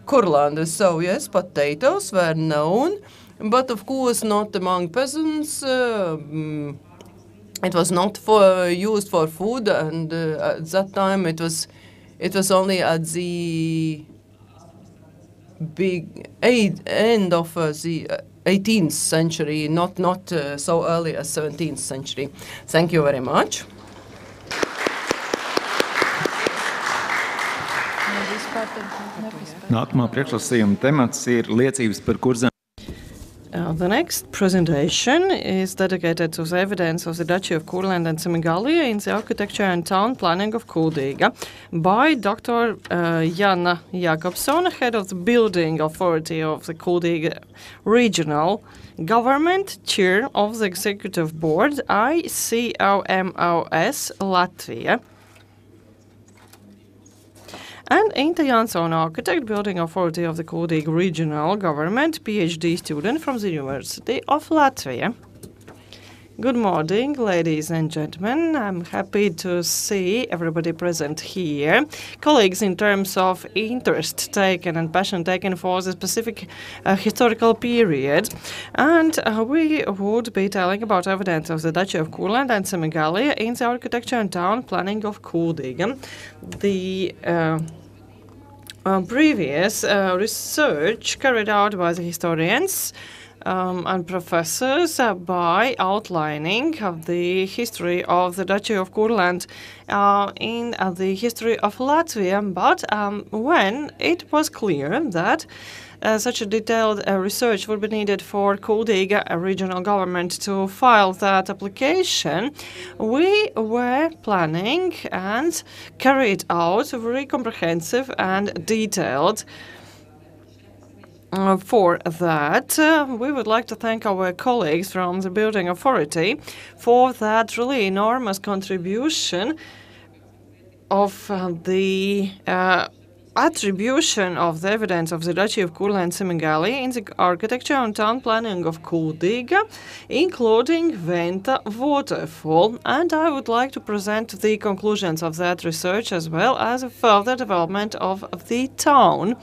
Courland. So yes, potatoes were known, but of course not among peasants. It was not used for food, and at that time it was only at the big end of the 18th century, not so early as 17th century. Thank you very much. Nākamā priekšlasījuma temats ir liecības par Kurzemes. The next presentation is dedicated to the evidence of the Duchy of Courland and Semigallia in the architecture and town planning of Kuldiga by Dr. Jana Jakobson, head of the building authority of the Kuldiga regional government, chair of the executive board, ICOMOS Latvia. And Inta Jansson, architect, building authority of the Kuldīga regional government, PhD student from the University of Latvia. Good morning, ladies and gentlemen. I'm happy to see everybody present here. Colleagues, in terms of interest taken and passion taken for the specific historical period. And we would be telling about evidence of the Duchy of Courland and Semigallia in the architecture and town planning of Kuldiga. The previous research carried out by the historians and professors by outlining the history of the Duchy of Courland in the history of Latvia, but when it was clear that such a detailed research would be needed for Kuldīga regional government to file that application, we were planning and carried out a very comprehensive and detailed for that. We would like to thank our colleagues from the Building Authority for that really enormous contribution of the attribution of the evidence of the Duchy of Courland and Semigallia in the architecture and town planning of Kuldiga, including Venta waterfall. And I would like to present the conclusions of that research as well as a further development of the town.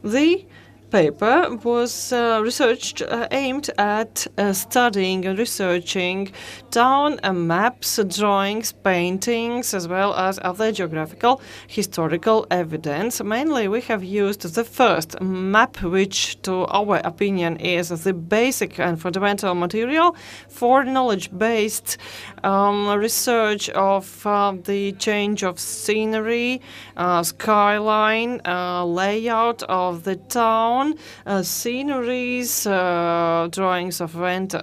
The paper was researched aimed at studying and researching town maps, drawings, paintings, as well as other geographical historical evidence. Mainly we have used the first map, which to our opinion is the basic and fundamental material for knowledge-based research of the change of scenery, skyline, layout of the town, sceneries, drawings of Venta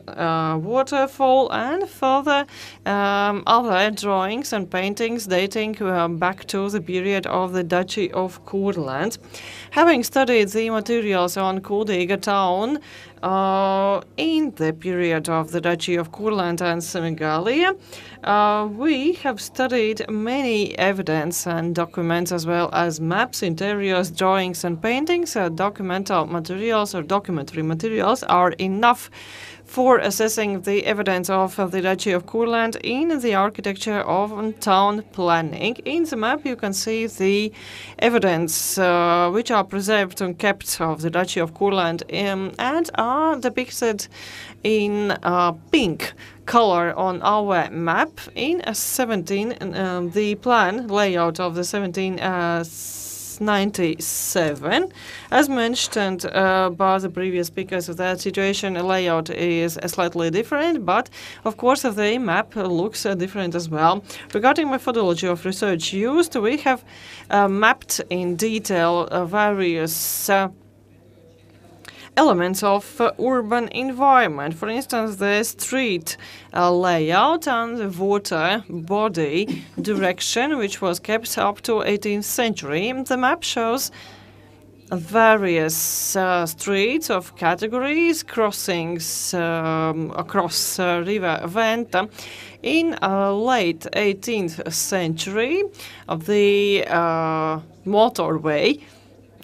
waterfall, and further other drawings and paintings dating back to the period of the Duchy of Courland. Having studied the materials on Kuldiga town in the period of the Duchy of Courland and Semigallia, we have studied many evidence and documents as well as maps, interiors, drawings and paintings. Documental materials or documentary materials are enough for assessing the evidence of the Duchy of Courland in the architecture of town planning. In the map you can see the evidence which are preserved and kept of the Duchy of Courland and are depicted in pink color on our map in the plan layout of the 1797. As mentioned by the previous speakers, that situation layout is slightly different, but of course the map looks different as well. Regarding methodology of research used, we have mapped in detail various elements of urban environment. For instance, the street layout and the water body direction, which was kept up to 18th century. The map shows various streets of categories, crossings across River Venta. In late 18th century, the motorway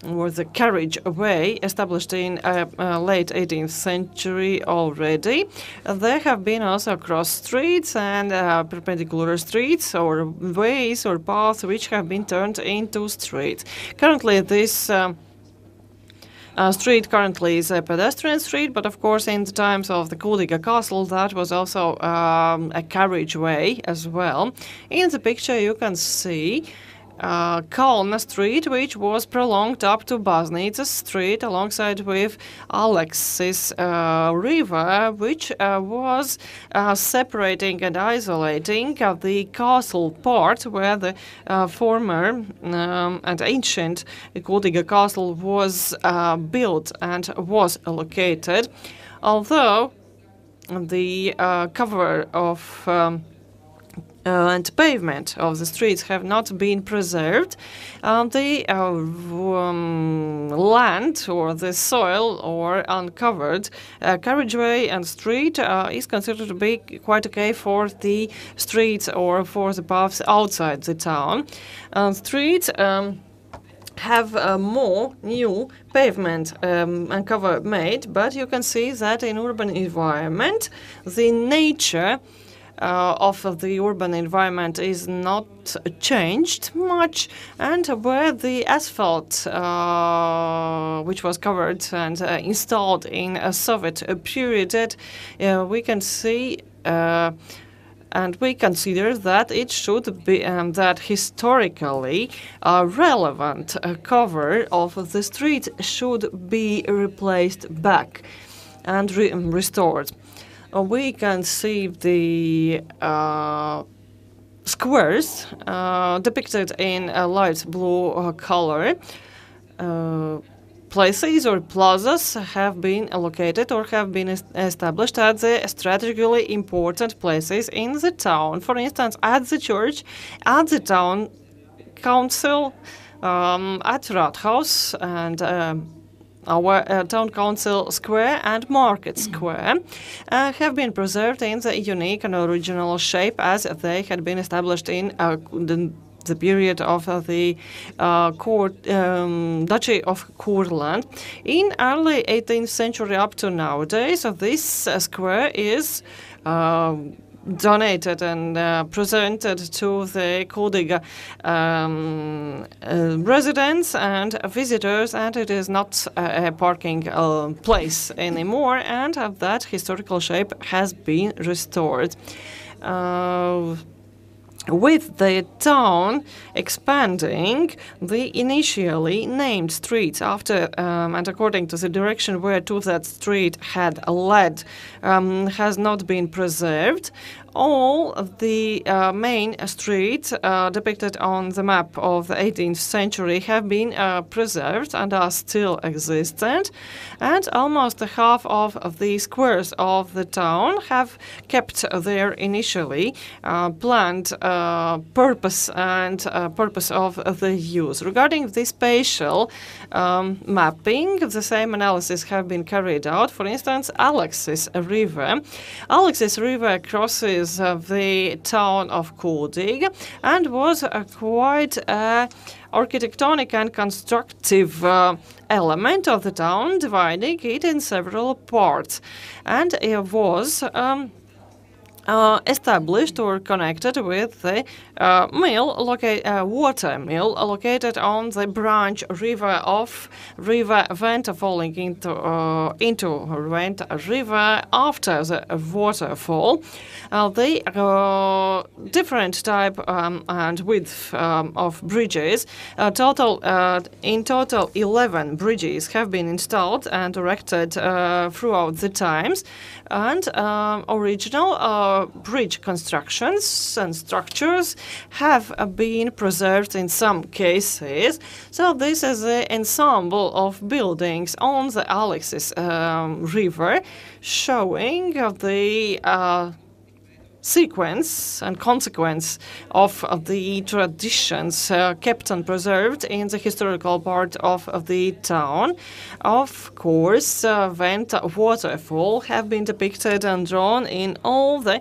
or the carriageway established in late 18th century already. There have been also cross streets and perpendicular streets or ways or paths which have been turned into streets. Currently, this street currently is a pedestrian street, but of course in the times of the Kuldiga castle that was also a carriageway as well. In the picture you can see Kalna Street, which was prolonged up to Baznīcas Street alongside with Alexis River, which was separating and isolating the castle part where the former and ancient Kuldīga castle was built and was located. Although the cover of and pavement of the streets have not been preserved, the land or the soil or uncovered carriageway and street is considered to be quite okay for the streets or for the paths outside the town. Streets have more new pavement and cover made, but you can see that in urban environment the nature of the urban environment is not changed much, and where the asphalt which was covered and installed in a Soviet period, we can see and we consider that it should be that historically relevant cover of the street should be replaced back and restored. We can see the squares depicted in a light blue color. Places or plazas have been allocated or have been established at the strategically important places in the town. For instance, at the church, at the town council, at Rathaus, and our town council square and market square have been preserved in the unique and original shape as they had been established in the period of the Duchy of Courland. In early 18th century up to nowadays, this square is donated and presented to the Kuldiga residents and visitors, and it is not a parking place anymore, and that historical shape has been restored. With the town expanding, the initially named streets after and according to the direction where to that street had led has not been preserved. All the main streets depicted on the map of the 18th century have been preserved and are still existent, and almost half of the squares of the town have kept their initially planned purpose and purpose of the use. Regarding the spatial mapping, the same analysis have been carried out. For instance, Alexis River. Alexis River crosses the town of Kuldiga and was quite architectonic and constructive element of the town, dividing it in several parts, and it was established or connected with the water mill located on the branch river of River Venta, falling into Venta River after the waterfall. The different type and width of bridges, in total 11 bridges have been installed and erected throughout the times, and original bridge constructions and structures have been preserved in some cases. So this is an ensemble of buildings on the Alexis River, showing the sequence and consequence of the traditions kept and preserved in the historical part of the town. Of course, vent waterfall have been depicted and drawn in all the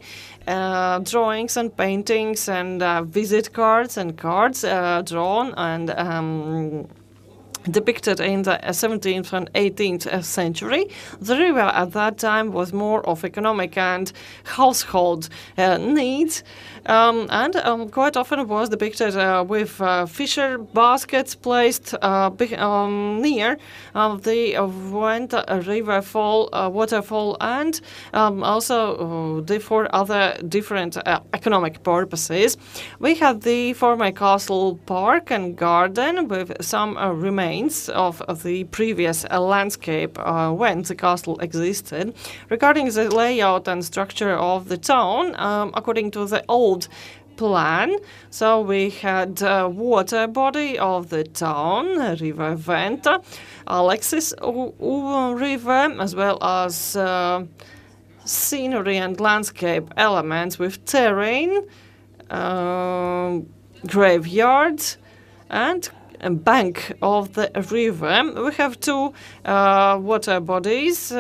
drawings and paintings and visit cards and cards drawn and depicted in the 17th and 18th century. The river at that time was more of economic and household needs, and quite often was depicted with fisher baskets placed near the Went river waterfall, and also for other different economic purposes. We had the former castle park and garden with some remains of the previous landscape when the castle existed. Regarding the layout and structure of the town, according to the old plan, so we had water body of the town, River Venta, Alexis River, as well as scenery and landscape elements with terrain, graveyards, and a bank of the river. We have two water bodies,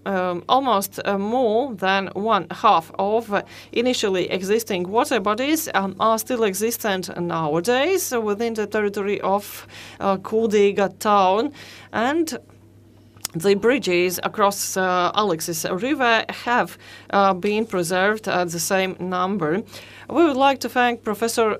almost more than one half of initially existing water bodies are still existent nowadays within the territory of Kuldīga town, and the bridges across Alexis River have been preserved at the same number. We would like to thank Professor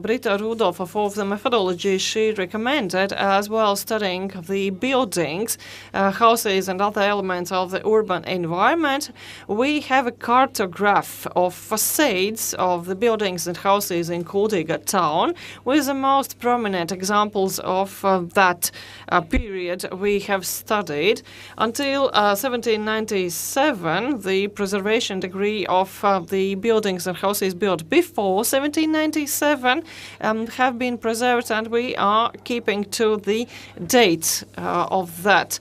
Brita Rudolph for the methodology she recommended, as well studying the buildings, houses and other elements of the urban environment. We have a cartograph of facades of the buildings and houses in Kuldīga town, with the most prominent examples of that period we have studied. Until 1797, the preservation degree of the buildings and houses built before 1797 have been preserved, and we are keeping to the date of that.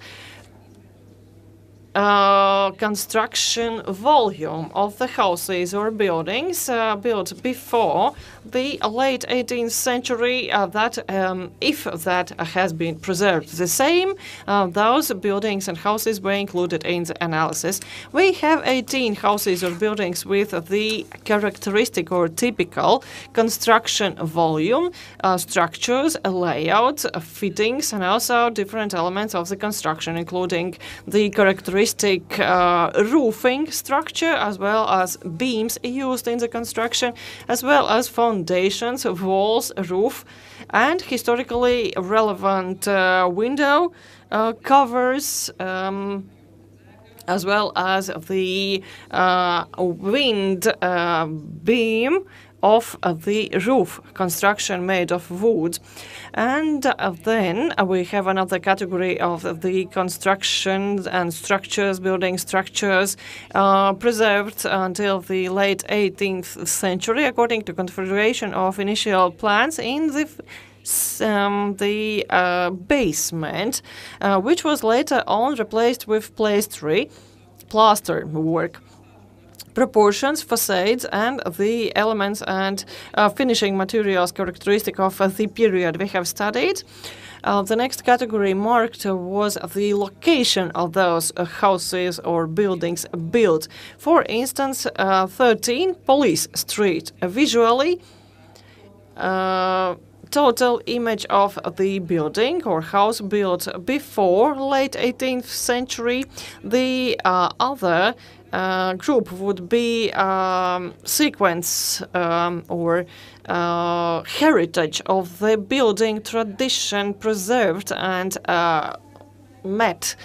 Construction volume of the houses or buildings built before the late 18th century, if that has been preserved the same, those buildings and houses were included in the analysis. We have 18 houses or buildings with the characteristic or typical construction volume, structures, layouts, fittings, and also different elements of the construction, including the characteristic roofing structure, as well as beams used in the construction, as well as foundations, walls, roof, and historically relevant window covers, as well as the wind beam of the roof construction made of wood. And then we have another category of the constructions and structures, building structures, preserved until the late 18th century, according to configuration of initial plans in the basement, which was later on replaced with plaster work. Proportions, facades, and the elements and finishing materials characteristic of the period we have studied. The next category marked was the location of those houses or buildings built. For instance, 13 Police Street. Visually, total image of the building or house built before late 18th century. The other group would be sequence or heritage of the building tradition preserved and met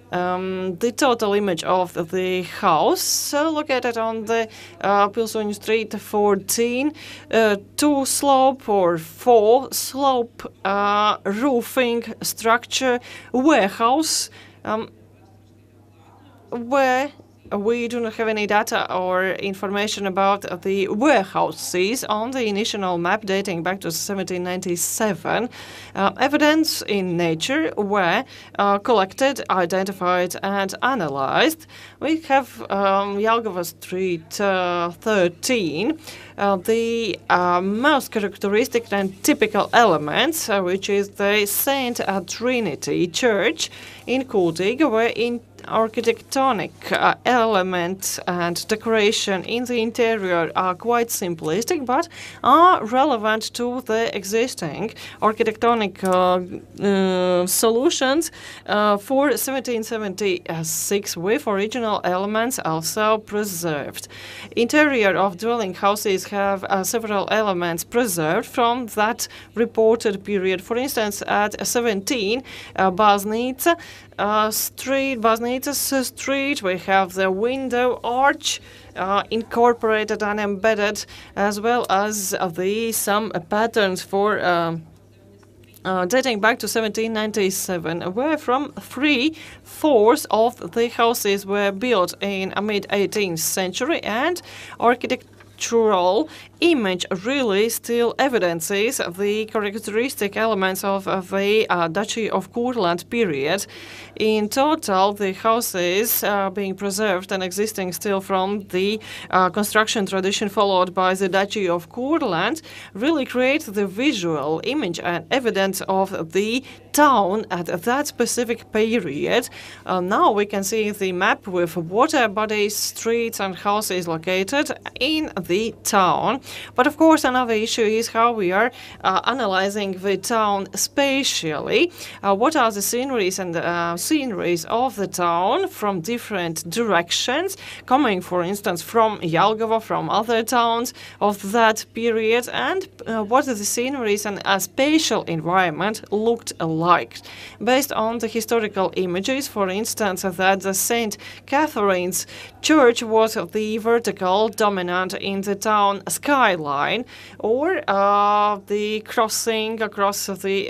the total image of the house. So located on the Pilsoņu Street 14, two-slope or four-slope roofing structure warehouse where we do not have any data or information about the warehouses on the initial map dating back to 1797. Evidence in nature were collected, identified and analysed. We have Jelgava Street 13. The most characteristic and typical elements, which is the Saint Trinity Church in Kuldiga, were in architectonic elements and decoration in the interior are quite simplistic, but are relevant to the existing architectonic solutions for 1776, with original elements also preserved. Interior of dwelling houses have several elements preserved from that reported period. For instance, at 17 Baznica Street, we have the window arch incorporated and embedded, as well as some patterns for dating back to 1797, where from 3/4 of the houses were built in mid-18th century, and architectural image really still evidences the characteristic elements of the Duchy of Courland period. In total, the houses being preserved and existing still from the construction tradition followed by the Duchy of Courland really create the visual image and evidence of the town at that specific period. Now we can see the map with water bodies, streets and houses located in the town. But of course, another issue is how we are analyzing the town spatially. What are the sceneries and sceneries of the town from different directions, coming, for instance, from Jelgava, from other towns of that period, and what the sceneries and spatial environment looked like. Based on the historical images, for instance, that the St. Catherine's Church was the vertical dominant in the town skyline, or the crossing across the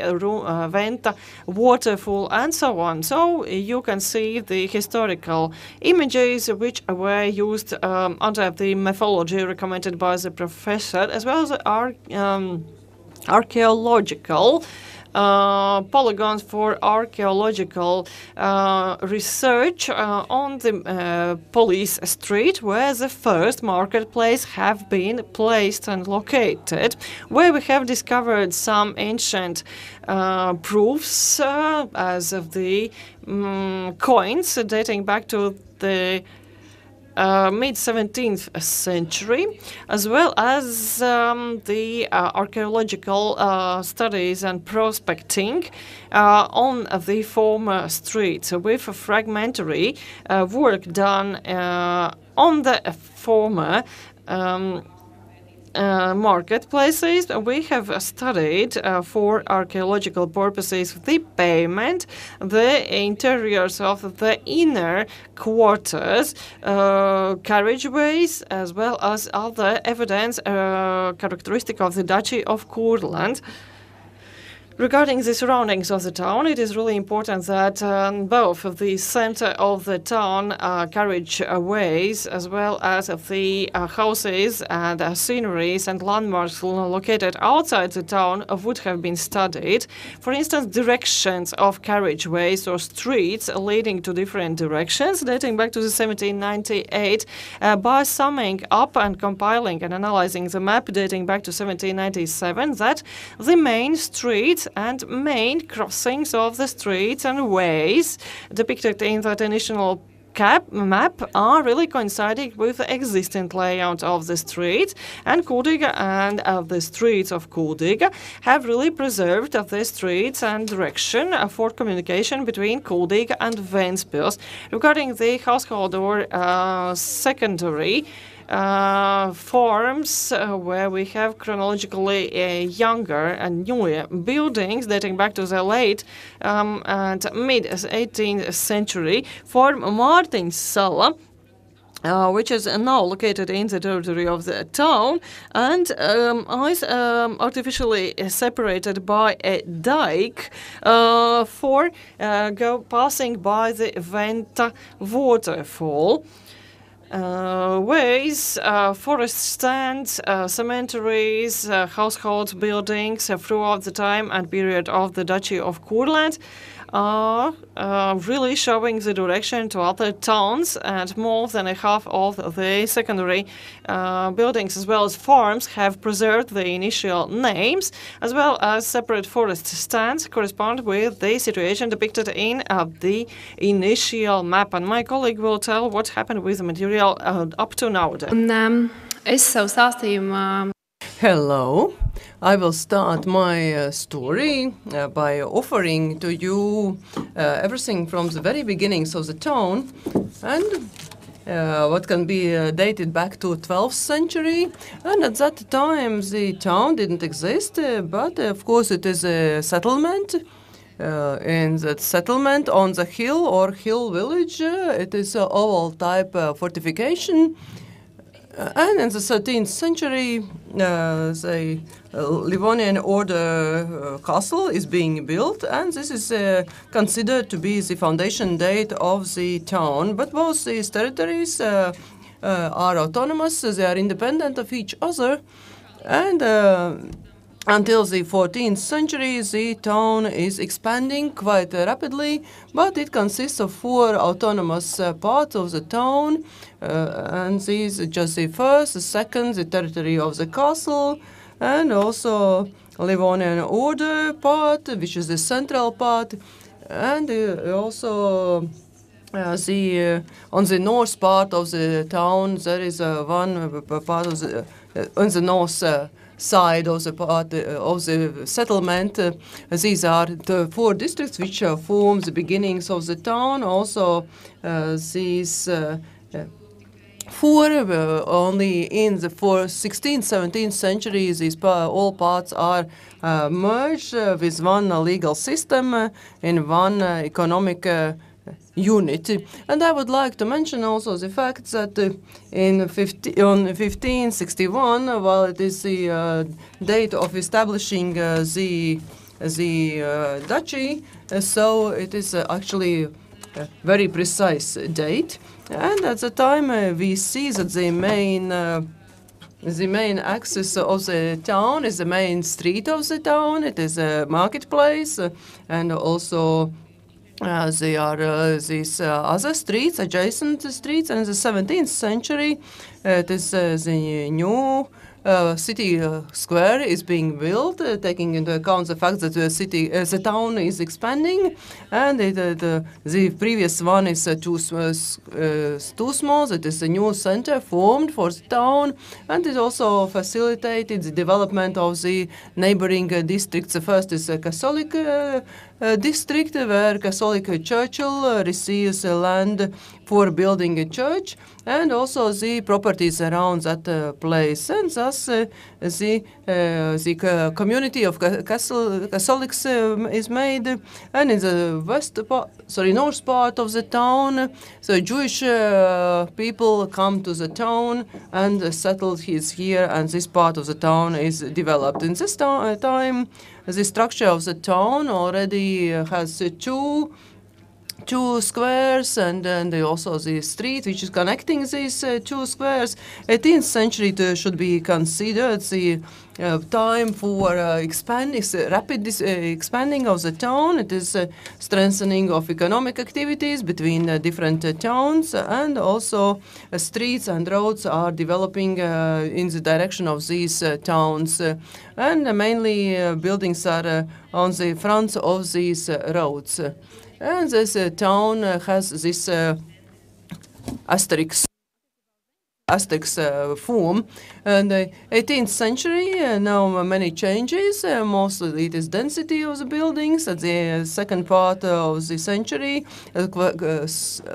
Venta waterfall, and so on. So you can see the historical images which were used under the methodology recommended by the professor, as well as archaeological polygons for archaeological research on the police street, where the first marketplace have been placed and located, where we have discovered some ancient proofs as of the coins dating back to the mid-17th century, as well as the archaeological studies and prospecting on the former streets, with fragmentary work done on the former marketplaces. We have studied for archaeological purposes the pavement, the interiors of the inner quarters, carriageways, as well as other evidence characteristic of the Duchy of Courland. Regarding the surroundings of the town, it is really important that both the center of the town carriageways, as well as the houses and sceneries and landmarks located outside the town would have been studied. For instance, directions of carriageways or streets leading to different directions dating back to the 1798, by summing up and compiling and analyzing the map dating back to 1797, that the main streets and main crossings of the streets and ways depicted in that initial map are really coinciding with the existing layout of the street, and Kuldiga and the streets of Kuldiga have really preserved the streets and direction for communication between Kuldiga and Ventspils. Regarding the household or secondary forms, where we have chronologically younger and newer buildings dating back to the late and mid-18th century, form Martinsala, which is now located in the territory of the town and is artificially separated by a dike for passing by the Venta waterfall. ways, forest stands, cemeteries, household buildings throughout the time and period of the Duchy of Courland are really showing the direction to other towns, and more than a half of the secondary buildings as well as farms have preserved the initial names, as well as separate forest stands correspond with the situation depicted in the initial map. And my colleague will tell what happened with the material up to nowadays. Es savu stāstījumu Hello, I will start my story by offering to you everything from the very beginnings of the town and what can be dated back to 12th century. And at that time the town didn't exist, but of course it is a settlement. In that settlement on the hill or hill village, it is an oval type fortification. And in the 13th century, the Livonian order castle is being built, and this is considered to be the foundation date of the town. But both these territories are autonomous, they are independent of each other, and until the 14th century, the town is expanding quite rapidly, but it consists of 4 autonomous parts of the town, and these are just the first, the second, the territory of the castle, and also Livonian order part, which is the central part, and also on the north part of the town, there is one part of the on the north side of the part of the settlement. These are the 4 districts which form the beginnings of the town. Also, these 4 only in the 16th, 17th century, these all parts are merged with one legal system in one economic unit. And I would like to mention also the fact that on 1561, while it is the date of establishing the duchy, so it is actually a very precise date. And at the time we see that the main axis of the town is the main street of the town. It is a marketplace, and also there are these other streets, adjacent streets, and in the 17th century, it is the new city square is being built, taking into account the fact that the town is expanding, and the previous one is too small. It is a new center formed for the town, and it also facilitated the development of the neighboring districts. The first is a Catholic district, where Catholic Churchill receives land for building a church, and also the properties around that place. And thus the community of Catholics is made. And in the north part of the town, the Jewish people come to the town and settle here, and this part of the town is developed. In this time, the structure of the town already has two squares, and then also the street which is connecting these 2 squares. 18th century should be considered the time for rapid expanding of the town. It is strengthening of economic activities between different towns, and also streets and roads are developing in the direction of these towns, and mainly buildings are on the front of these roads. And this town has this asterisk form. And 18th century, now many changes. Mostly it is density of the buildings. At the second part of the century,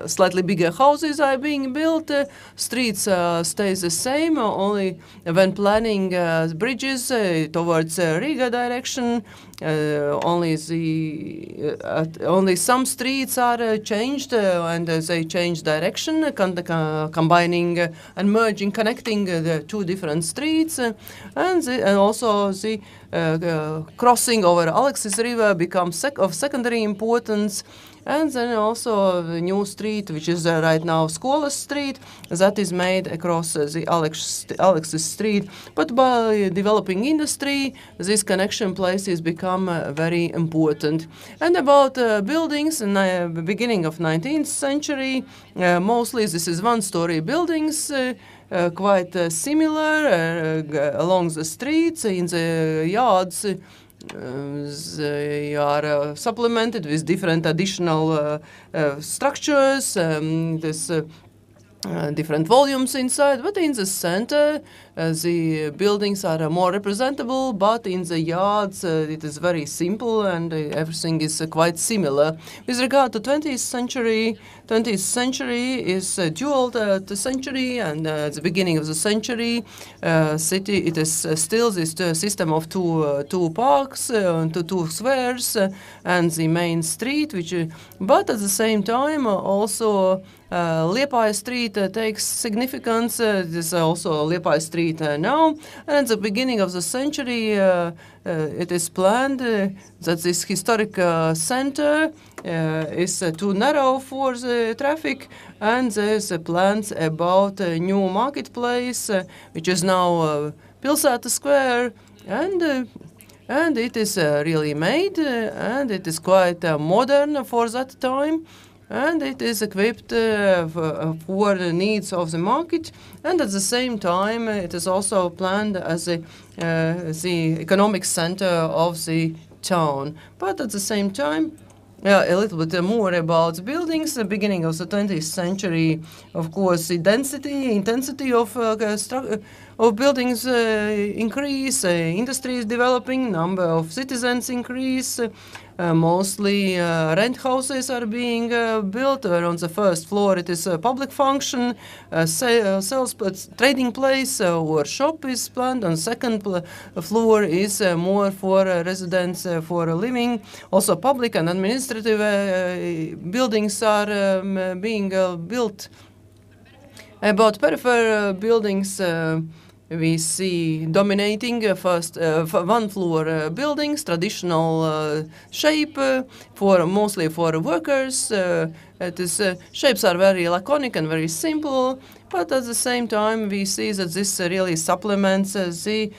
slightly bigger houses are being built. Streets stays the same. Only when planning bridges towards Riga direction, only some streets are changed, and they change direction, combining and merging, connecting the 2 different streets, and also the crossing over Alexis River becomes of secondary importance. And then also the new street, which is right now Skolas Street, that is made across the Alexis Street. But by developing industry, these connection places become very important. And about buildings, in the beginning of 19th century, mostly this is one-story buildings, quite similar along the streets, in the yards. They are supplemented with different additional structures, different volumes inside, but in the center the buildings are more representable, but in the yards it is very simple and everything is quite similar. With regard to 20th century is dual century, and at the beginning of the century city, it is still this system of two parks, two squares, and the main street, but at the same time also Liepāja Street takes significance. It is also Liepāja Street now. And at the beginning of the century, it is planned that this historic center is too narrow for the traffic, and there's plans about a new marketplace, which is now Pilsēta Square, and it is really made, and it is quite modern for that time. And it is equipped for the needs of the market, and at the same time it is also planned as the economic center of the town. But at the same time, a little bit more about the buildings. The beginning of the 20th century, of course, the intensity of buildings increase, industry is developing, number of citizens increase. Mostly rent houses are being built. On the first floor it is a public function, sales trading place or shop is planned. On second floor is more for residents for living. Also public and administrative buildings are being built. About peripheral buildings, we see dominating first one-floor buildings, traditional shape, mostly for workers. Shapes are very laconic and very simple, but at the same time we see that this really supplements the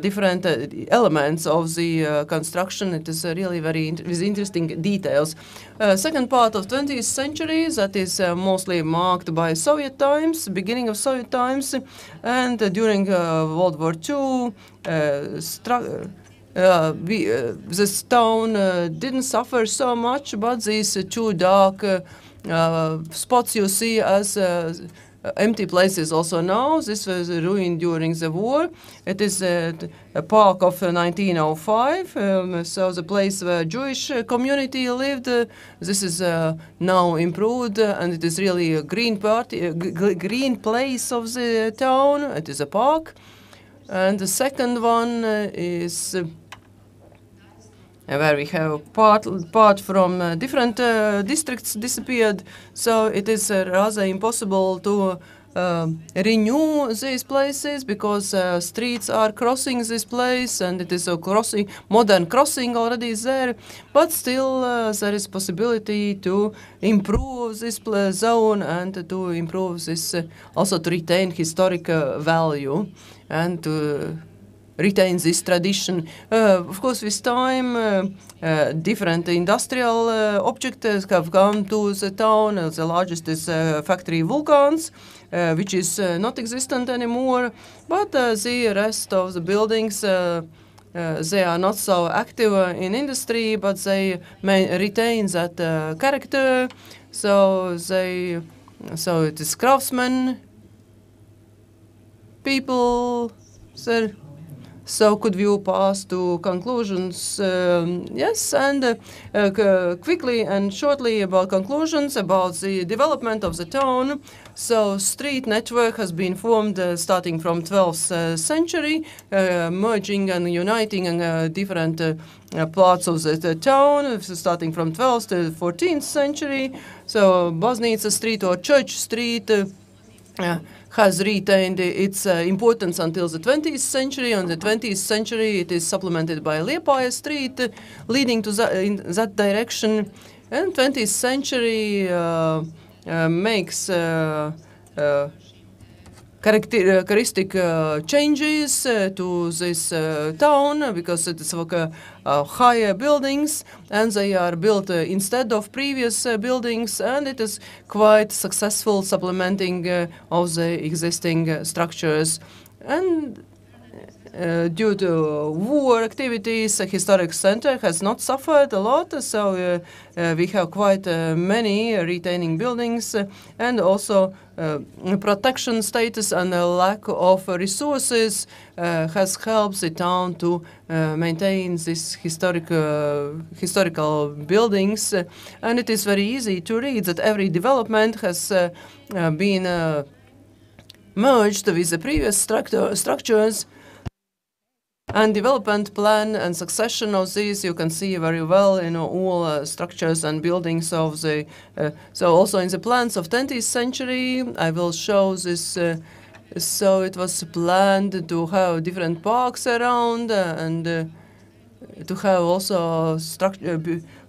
different elements of the construction. It is really with interesting details. Second part of 20th century, that is mostly marked by Soviet times, beginning of Soviet times, and during World War II, this town didn't suffer so much, but these two dark spots you see as empty places also now. This was ruined during the war. It is a park of 1905, so the place where Jewish community lived. This is now improved, and it is really a green place of the town. It is a park. And the second one is where we have part from different districts disappeared, so it is rather impossible to renew these places, because streets are crossing this place, and it is a modern crossing already there, but still there is possibility to improve this zone and to improve this, also to retain historic value and to retain this tradition. Of course, with time, different industrial objects have come to the town. The largest is factory Vulcans, which is not existent anymore. But the rest of the buildings, they are not so active in industry, but they retain that character. So it is craftsmen, people. So could you pass to conclusions? Yes, and quickly and shortly about conclusions about the development of the town. So street network has been formed starting from 12th century, merging and uniting different parts of the town, starting from 12th to 14th century. So Baznīca Street or Church Street has retained its importance until the 20th century. On the 20th century, it is supplemented by Liepāja Street, leading to in that direction. And 20th century makes characteristic changes to this town because it's higher buildings and they are built instead of previous buildings, and it is quite successful supplementing of the existing structures. And due to war activities, the historic center has not suffered a lot, so we have quite many retaining buildings, and also protection status and a lack of resources has helped the town to maintain these historical buildings. And it is very easy to read that every development has been merged with the previous structures. And development plan and succession of these you can see very well in all structures and buildings of the. So also in the plans of 20th century, I will show this. So it was planned to have different parks around and to have also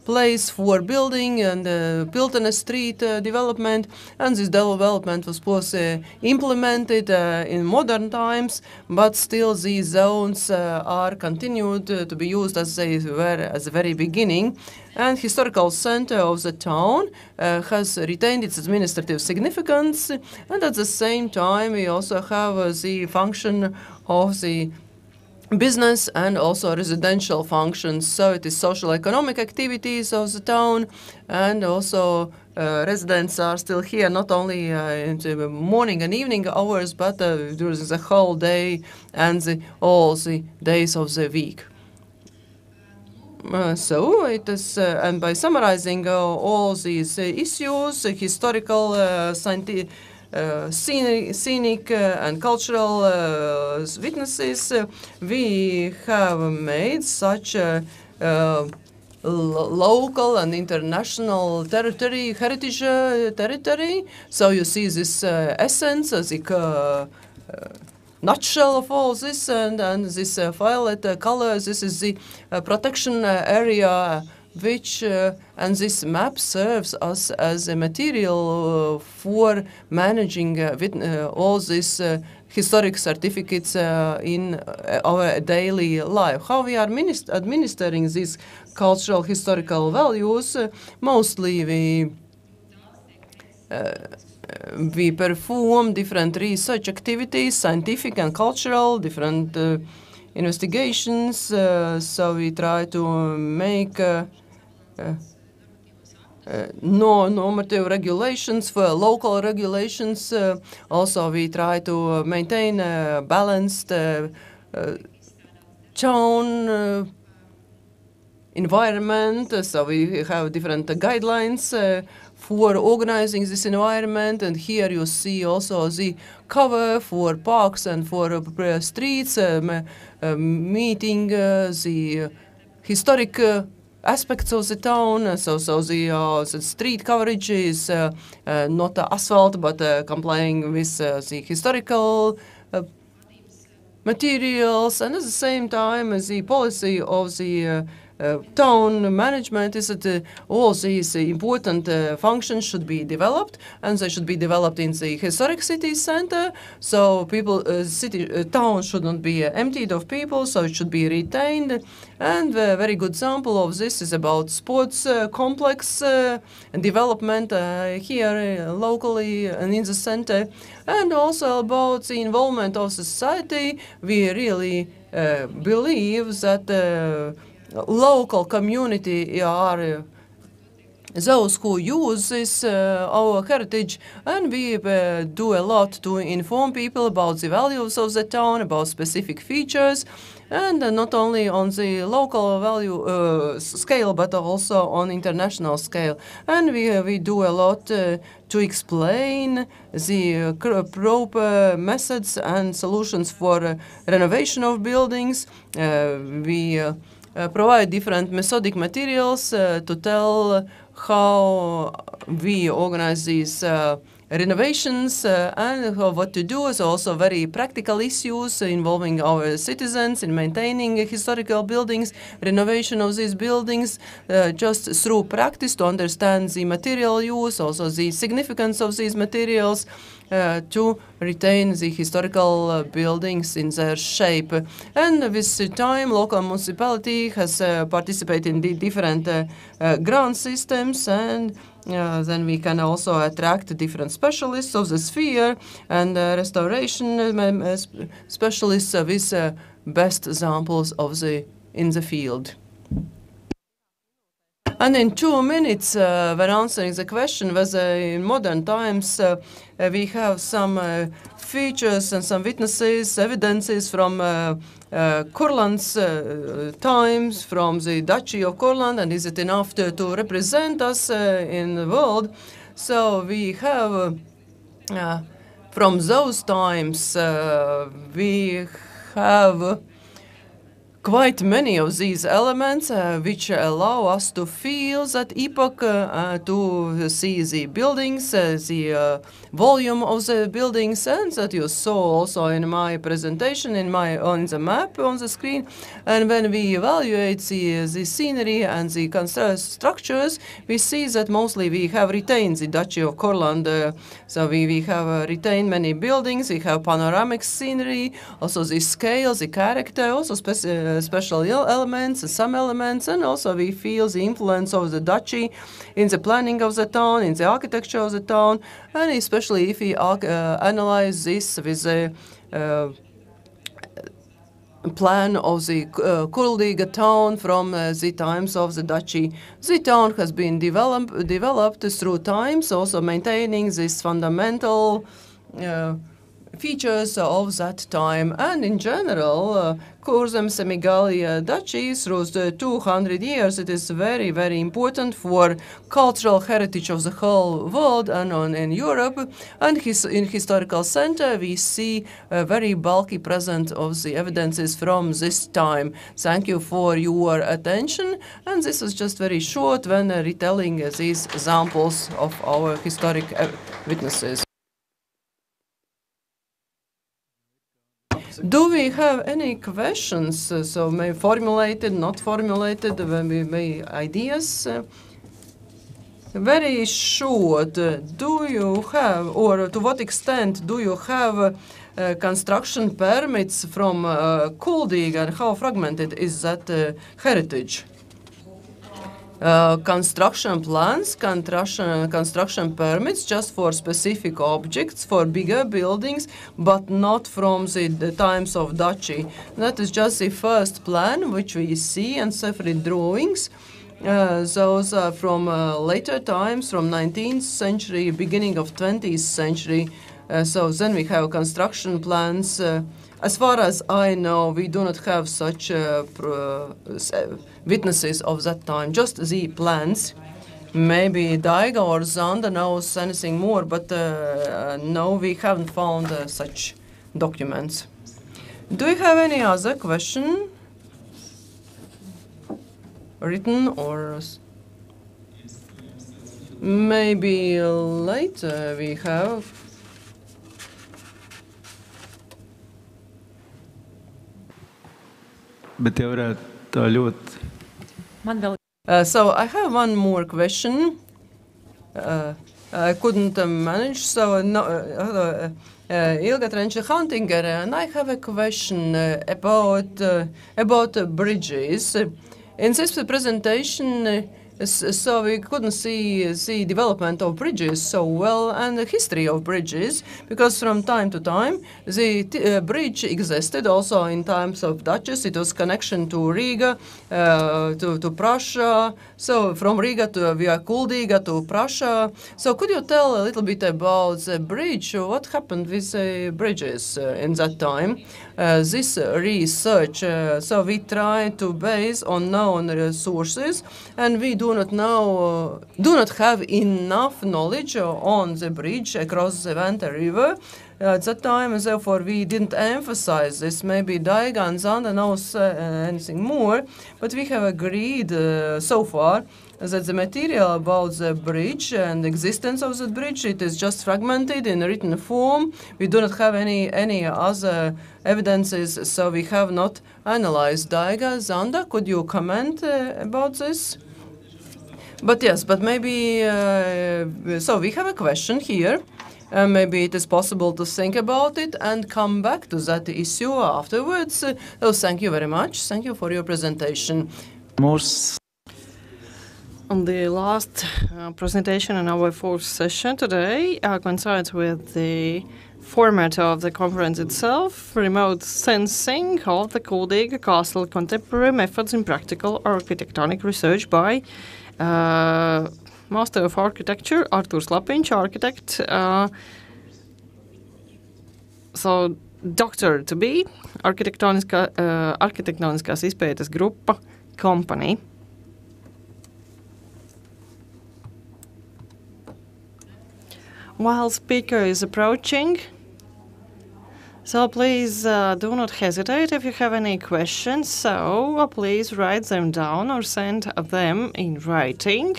place for building and built in a street development, and this development was both implemented in modern times, but still these zones are continued to be used as they were at the very beginning. And historical center of the town has retained its administrative significance, and at the same time we also have the function of the business and also residential functions. So it is social economic activities of the town, and also residents are still here not only in the morning and evening hours, but during the whole day and all the days of the week. So it is, and by summarizing all these issues, historical, scientific, scenic and cultural witnesses, we have made such a local and international heritage territory. So you see this essence, the nutshell of all this, and this violet color. This is the protection area, which and this map serves us as a material for managing all these historic certificates in our daily life. How we are administering these cultural historical values, mostly we perform different research activities, scientific and cultural, different investigations, so we try to make normative regulations for local regulations. Also, we try to maintain a balanced town environment. So we have different guidelines for organizing this environment. And here you see also the cover for parks and for streets, meeting the historic aspects of the town. So the street coverage is not asphalt, but complying with the historical materials, and at the same time the policy of the town management is that all these important functions should be developed, and they should be developed in the historic city center. So town should not be emptied of people, so it should be retained. And a very good example of this is about sports complex development here locally and in the center, and also about the involvement of society. We really believe that local community are those who use this our heritage, and we do a lot to inform people about the values of the town, about specific features, and not only on the local value scale, but also on international scale. And we do a lot to explain the proper methods and solutions for renovation of buildings. We provide different methodic materials to tell how we organize these renovations and what to do is also very practical issues involving our citizens in maintaining historical buildings, renovation of these buildings, just through practice to understand the material use, also the significance of these materials, to retain the historical buildings in their shape. And with time, local municipality has participated in the different grant systems, and then we can also attract different specialists of the sphere and restoration specialists with best examples of in the field. And in 2 minutes, when answering the question whether in modern times we have some features and some witnesses, evidences from Courland's times, from the Duchy of Courland, and is it enough to represent us in the world? So we have, from those times, we have quite many of these elements which allow us to feel that epoch, to see the buildings, the volume of the buildings, and that you saw also in my presentation, on the map on the screen. And when we evaluate the scenery and the structures, we see that mostly we have retained the Duchy of Courland. So we have retained many buildings, we have panoramic scenery, also the scale, the character, also special elements, some elements, and also we feel the influence of the Duchy in the planning of the town, in the architecture of the town, and especially if we analyze this with the plan of the Kuldiga town from the times of the Duchy. The town has been developed through times, also maintaining this fundamental features of that time. And in general, Courland, Semigallia Duchy, through the 200 years, it is very, very important for cultural heritage of the whole world and in Europe. And in historical center, we see a very bulky present of the evidences from this time. Thank you for your attention. And this is just very short when retelling these examples of our historic witnesses. Do we have any questions? So maybe formulated, not formulated, maybe ideas? Very short. Do you have, or to what extent do you have construction permits from Kuldiga, and how fragmented is that heritage? Construction plans, construction permits just for specific objects, for bigger buildings, but not from the times of Duchy. That is just the first plan which we see, and separate drawings. Those are from later times, from 19th century, beginning of 20th century. So then we have construction plans. As far as I know, we do not have such witnesses of that time, just the plans. Maybe Daiga or Zanda knows anything more, but no, we haven't found such documents. Do you have any other question? Written or maybe later we have. Bet jau varētu tā ļoti. Man vēl. So I have one more question. I couldn't manage, so Ilga Trenče-Huntinger, and I have a question about bridges. In this presentation, so we couldn't see the development of bridges so well and the history of bridges, because from time to time the bridge existed also in times of Duchess. It was connection to Riga, to Prussia, so from Riga to via Kuldiga to Prussia. So could you tell a little bit about the bridge? What happened with the bridges in that time? This research, so we try to base on known sources, and we do not have enough knowledge on the bridge across the Venta River at that time, and therefore we didn't emphasize this. Maybe Daiga and Zanda knows anything more, but we have agreed so far that the material about the bridge and the existence of the bridge, it is just fragmented in written form. We do not have any other evidences, so we have not analyzed Daiga. Zanda, could you comment about this? But yes, but maybe, so we have a question here. Maybe it is possible to think about it and come back to that issue afterwards. So thank you very much. Thank you for your presentation. On the last presentation in our fourth session today coincides with the format of the conference itself, remote sensing of the Kuldīga Castle, contemporary methods in practical architectonic research by Master of Architecture, Artūrs Lapiņš, architect, so Doctor to be, arhitektoniskās izpētes grupa, company. While speaker is approaching, so please do not hesitate if you have any questions, so please write them down or send them in writing.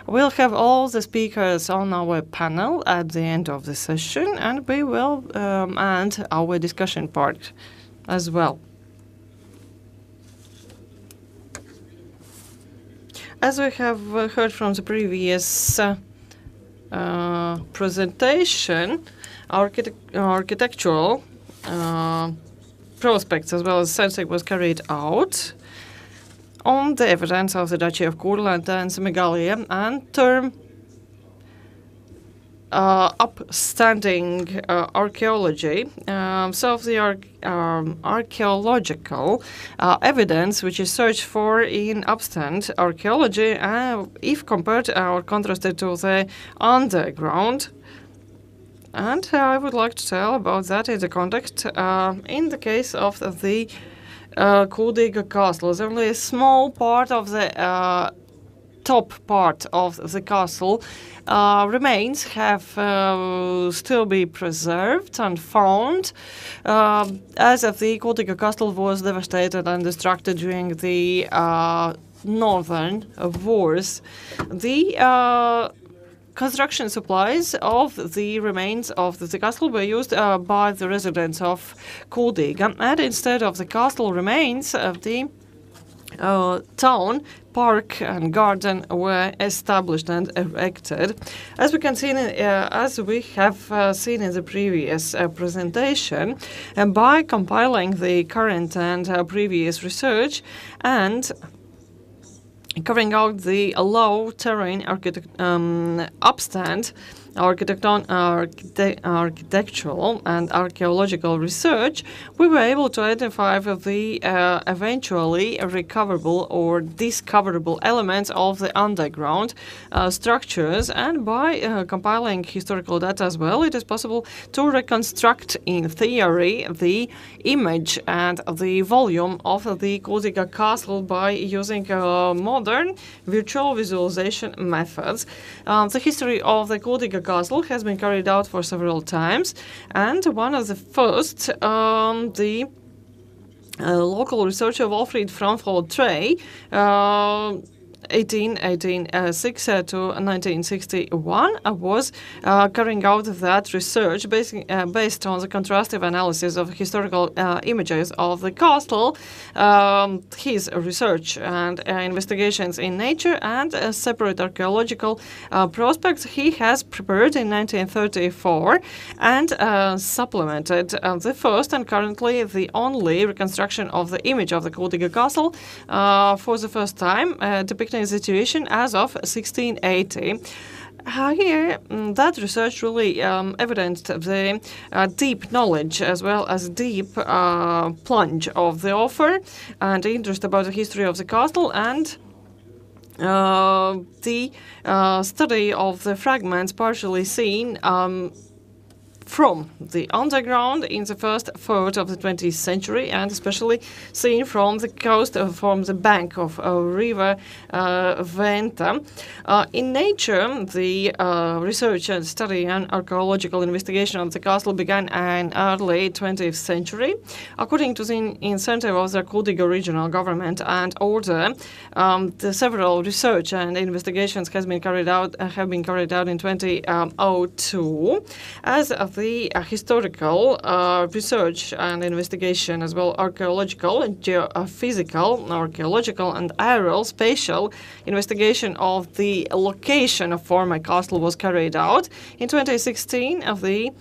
We'll have all the speakers on our panel at the end of the session, and we will end our discussion part as well. As we have heard from the previous presentation, architectural prospects as well as sensing was carried out on the evidence of the Duchy of Courland and Semigallia and term upstanding archaeology. So the archaeological evidence which is searched for in upstand archaeology if compared or contrasted to the underground. And I would like to tell about that in the context in the case of the Kuldīga Castle. There's only a small part of the top part of the castle remains have still be preserved and found, as of the Kuldīga Castle was devastated and destructed during the northern wars. The construction supplies of the remains of the castle were used by the residents of Kuldiga, and instead of the castle remains of the town, park and garden were established and erected. As we can see, as we have seen in the previous presentation, by compiling the current and previous research and carrying out the low terrain upstand architectural and archaeological research, we were able to identify the eventually recoverable or discoverable elements of the underground structures, and by compiling historical data as well, it is possible to reconstruct in theory the image and the volume of the Kuldiga Castle by using modern virtual visualization methods. The history of the Kuldiga Castle has been carried out for several times, and one of the first, the local researcher Wolfried Fraunhofer Trey, 1886 to 1961, was carrying out that research based on the contrastive analysis of historical images of the castle, his research and investigations in nature, and separate archaeological prospects he has prepared in 1934 and supplemented the first and currently the only reconstruction of the image of the Kuldiga Castle for the first time, depicting the situation as of 1680. Here, that research really evidenced the deep knowledge as well as deep plunge of the author and interest about the history of the castle, and the study of the fragments partially seen from the underground in the first third of the 20th century, and especially seen from the coast, from the bank of river Venta. In nature, the research and study and archaeological investigation of the castle began in early 20th century. According to the incentive of the Kuldīga regional government and order, the several research and investigations have been carried out in 2002, as the historical research and investigation, as well archaeological, geophysical, archaeological, and aerospatial investigation of the location of former castle was carried out. In 2016, of the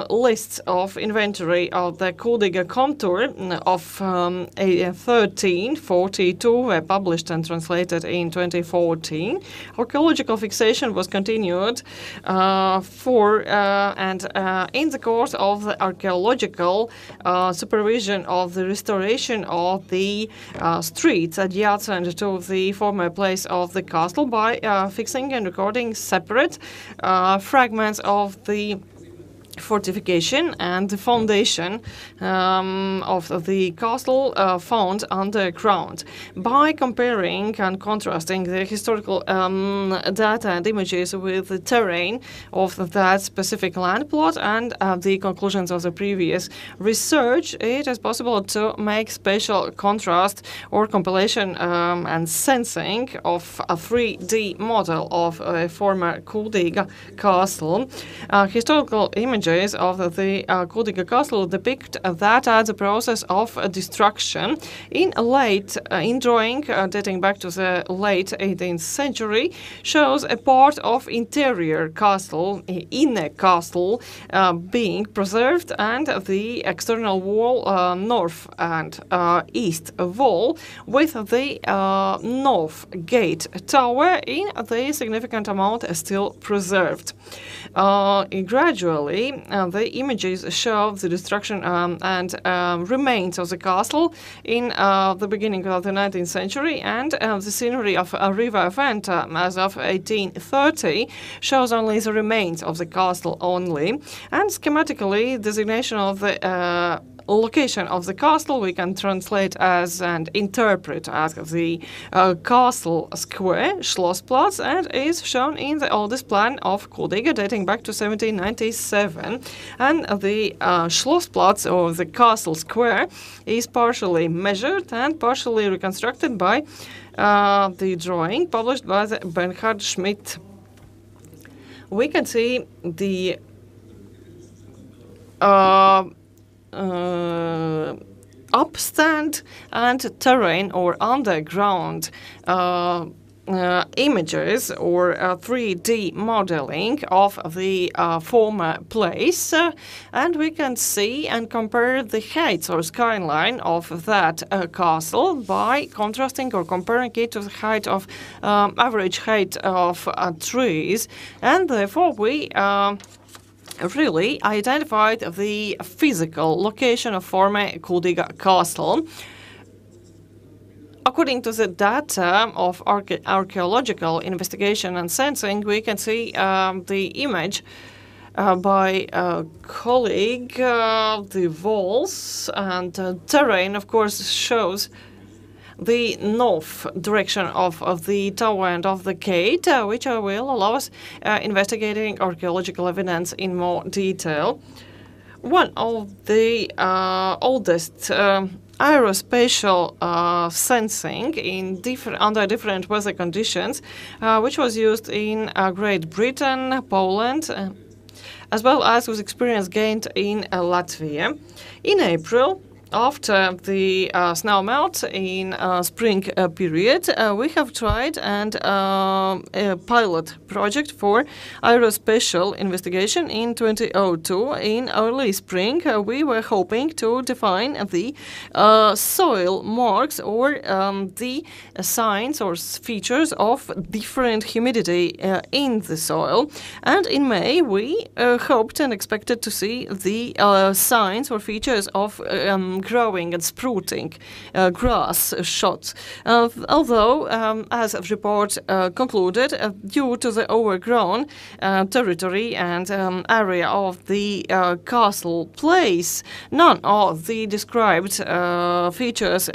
lists of inventory of the Kuldiga contour of 1342 were published and translated in 2014. Archaeological fixation was continued in the course of the archaeological supervision of the restoration of the streets adjacent to the former place of the castle by fixing and recording separate fragments of the fortification and the foundation of the castle found underground. By comparing and contrasting the historical data and images with the terrain of that specific land plot and the conclusions of the previous research, it is possible to make spatial contrast or compilation and sensing of a 3D model of a former Kuldiga castle. Historical images of the Kuldiga castle depict that as a process of destruction in drawing dating back to the late 18th century shows a part of interior castle, inner castle, being preserved, and the external wall, north and east wall, with the north gate tower in the significant amount still preserved. Gradually, the images show the destruction and remains of the castle in the beginning of the 19th century, and the scenery of River Venta as of 1830 shows only the remains of the castle only. And schematically, designation of the location of the castle we can translate as and interpret as the castle square, Schlossplatz, and is shown in the oldest plan of Kuldiga dating back to 1797. And the Schlossplatz, or the castle square, is partially measured and partially reconstructed by the drawing published by the Bernhard Schmidt. We can see the upstand and terrain or underground images or 3D modeling of the former place, and we can see and compare the heights or skyline of that castle by contrasting or comparing it to the height of average height of trees, and therefore we really identified the physical location of former Kuldiga castle. According to the data of archaeological investigation and sensing, we can see the image by a colleague. The walls and terrain, of course, shows the north direction of the tower and of the gate, which will allow us investigating archaeological evidence in more detail. One of the oldest aerospatial sensing in under different weather conditions, which was used in Great Britain, Poland, as well as with experience gained in Latvia. In April, after the snow melt in spring period, we have tried a pilot project for aerospatial investigation in 2002. In early spring, we were hoping to define the soil marks or the signs or features of different humidity in the soil. And in May, we hoped and expected to see the signs or features of growing and sprouting grass shot. Although, as the report concluded, due to the overgrown territory and area of the castle place, none of the described features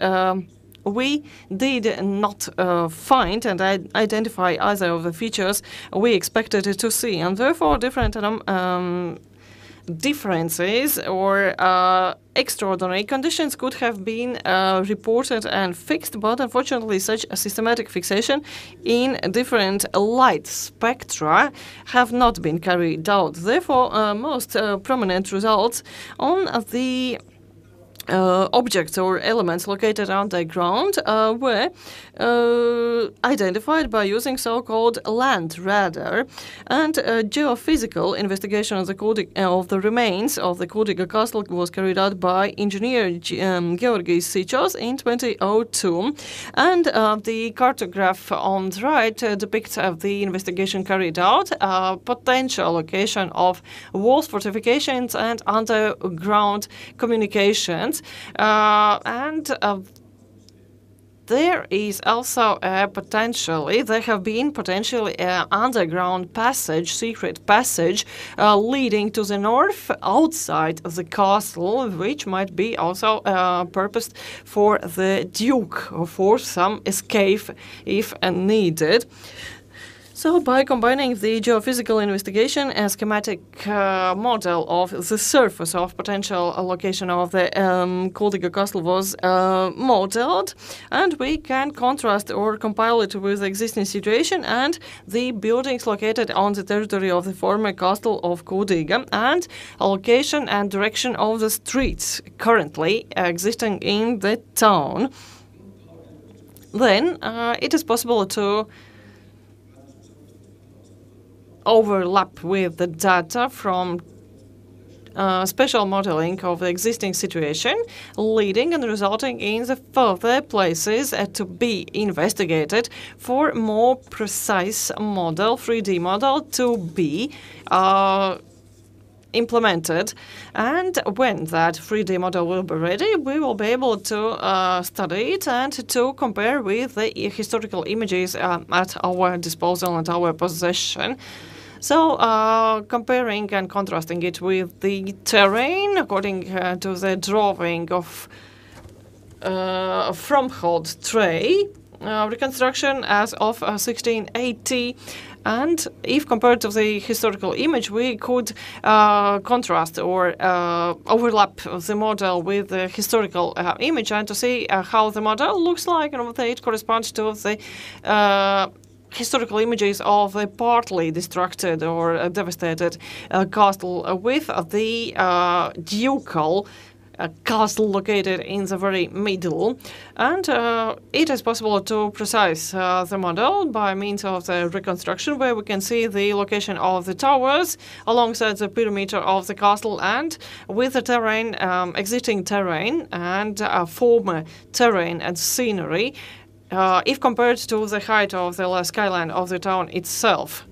we did not find and identify either of the features we expected to see, and therefore different differences or extraordinary conditions could have been reported and fixed, but unfortunately such a systematic fixation in different light spectra have not been carried out. Therefore, most prominent results on the objects or elements located underground were identified by using so-called land radar, and geophysical investigation of the remains of the Kuldiga castle was carried out by engineer Georgijs Sichos in 2002, and the cartograph on the right depicts the investigation carried out, potential location of walls, fortifications and underground communications. There is also there have been potentially an underground passage, secret passage, leading to the north outside of the castle, which might be also purposed for the Duke or for some escape if needed. So, by combining the geophysical investigation and schematic model of the surface of potential location of the Kuldiga castle was modeled, and we can contrast or compile it with the existing situation and the buildings located on the territory of the former castle of Kuldiga, and location and direction of the streets currently existing in the town. Then it is possible to overlap with the data from spatial modeling of the existing situation, leading and resulting in the further places to be investigated for more precise model, 3D model, to be implemented. And when that 3D model will be ready, we will be able to study it and to compare with the historical images at our disposal and our possession. So, comparing and contrasting it with the terrain according to the drawing of Fromhold tray, reconstruction as of 1680, and if compared to the historical image, we could contrast or overlap the model with the historical image and to see how the model looks like and whether it corresponds to the historical images of a partly destructed or devastated castle with the ducal castle located in the very middle. And it is possible to precise the model by means of the reconstruction, where we can see the location of the towers alongside the perimeter of the castle and with the terrain, existing terrain and former terrain and scenery, if compared to the height of the skyline of the town itself.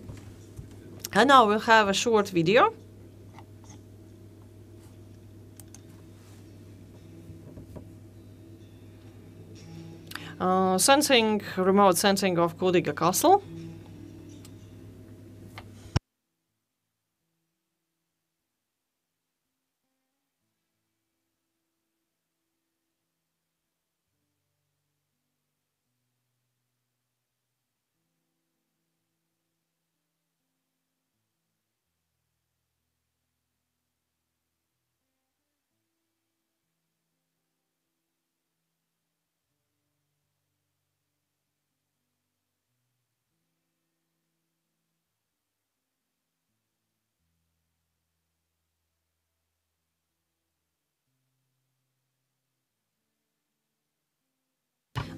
And now we'll have a short video. Remote sensing of Kuldiga castle.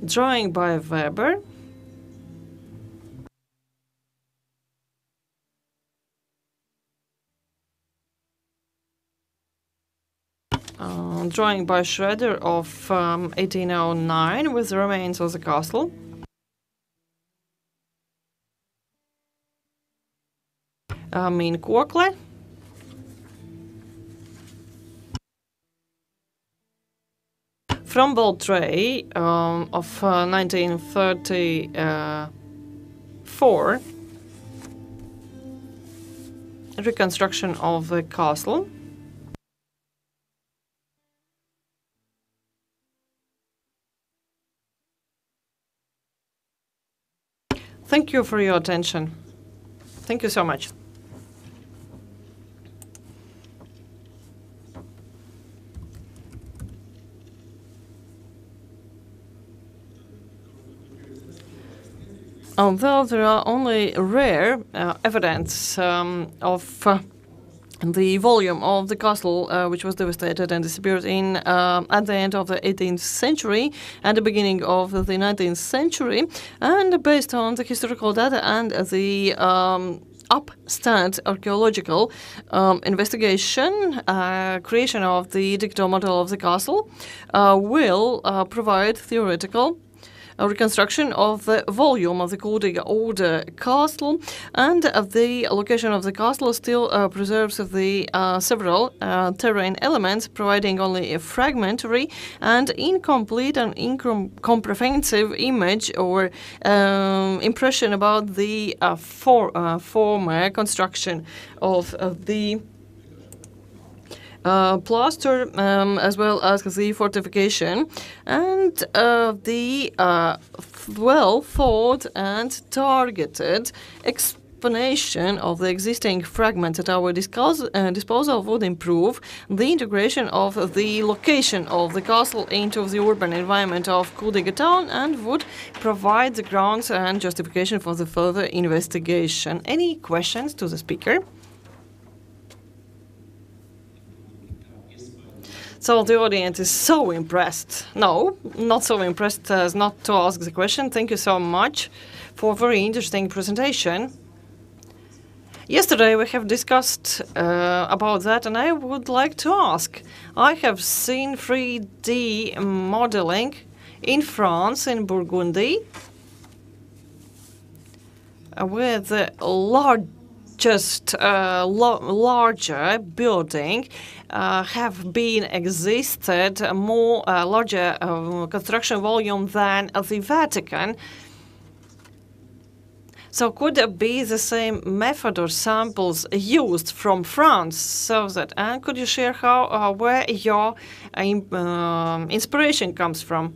Drawing by Weber. Drawing by Schroeder of 1809 with the remains of the castle. In Courland. from Beltray of 1934, reconstruction of the castle. Thank you for your attention. Thank you so much. Although there are only rare evidence of the volume of the castle, which was devastated and disappeared in at the end of the 18th century and the beginning of the 19th century, and based on the historical data and the upstand archaeological investigation, creation of the digital model of the castle will provide theoretical reconstruction of the volume of the Kuldiga Order castle, and the location of the castle still preserves the several terrain elements, providing only a fragmentary and incomplete and incomprehensive image or impression about the former construction of the plaster, as well as the fortification, and the well thought and targeted explanation of the existing fragments at our disposal would improve the integration of the location of the castle into the urban environment of Kuldiga town, and would provide the grounds and justification for the further investigation. Any questions to the speaker? So the audience is so impressed. No, not so impressed as not to ask the question. Thank you so much for a very interesting presentation. Yesterday we have discussed about that, and I would like to ask. I have seen 3D modeling in France, in Burgundy, with the larger building have been existed more larger construction volume than the Vatican. So could it be the same method or samples used from France? So that, and could you share how where your inspiration comes from?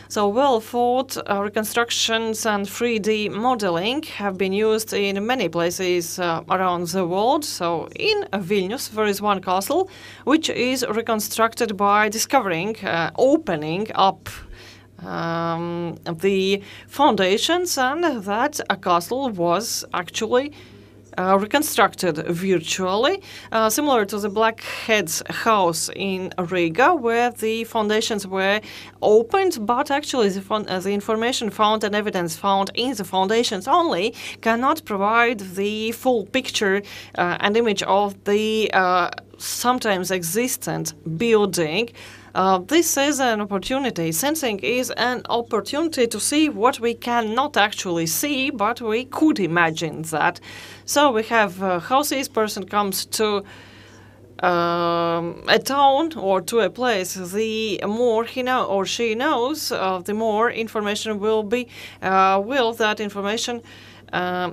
So well-thought reconstructions and 3D modeling have been used in many places around the world. So in Vilnius there is one castle which is reconstructed by discovering, opening up the foundations, and that a castle was actually reconstructed virtually, similar to the Blackhead's house in Riga, where the foundations were opened, but actually the information found and evidence found in the foundations only cannot provide the full picture and image of the sometimes existent building. This is an opportunity. Sensing is an opportunity to see what we cannot actually see, but we could imagine that. So we have houses, person comes to a town or to a place, the more he or she knows, the more information will be, that information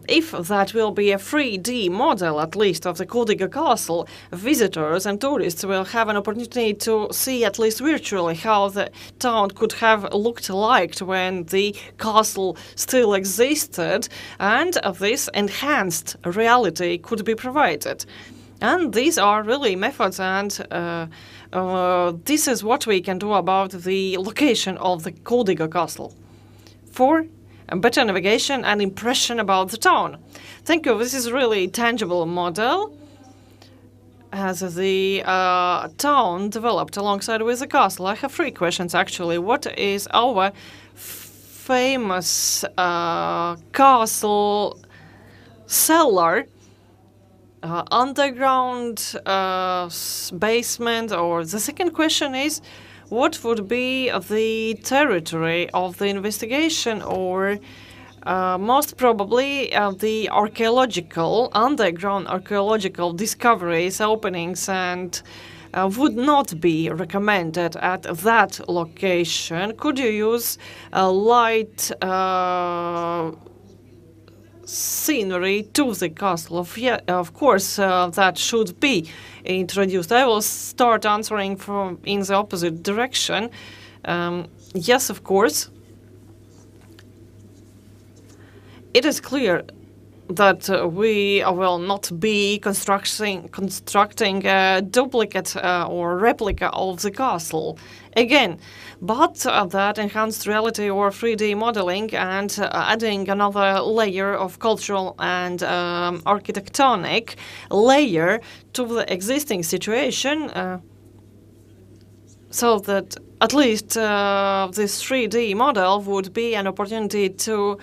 if that will be a 3D model, at least, of the Kuldiga castle, visitors and tourists will have an opportunity to see, at least virtually, how the town could have looked like when the castle still existed, and this enhanced reality could be provided. And these are really methods, and this is what we can do about the location of the Kuldiga castle. For better navigation and impression about the town. Thank you. This is really tangible model as the town developed alongside with the castle. I have 3 questions actually. What is our famous castle cellar, underground basement? Or the second question is, what would be the territory of the investigation, or most probably the archaeological, underground archaeological discoveries, openings, and would not be recommended at that location? Could you use light scenery to the castle? Of course, that should be introduced. I will start answering from in the opposite direction. Yes, of course. It is clear that we will not be constructing a duplicate or replica of the castle again, but that enhanced reality or 3D modeling and adding another layer of cultural and architectonic layer to the existing situation, so that at least this 3D model would be an opportunity to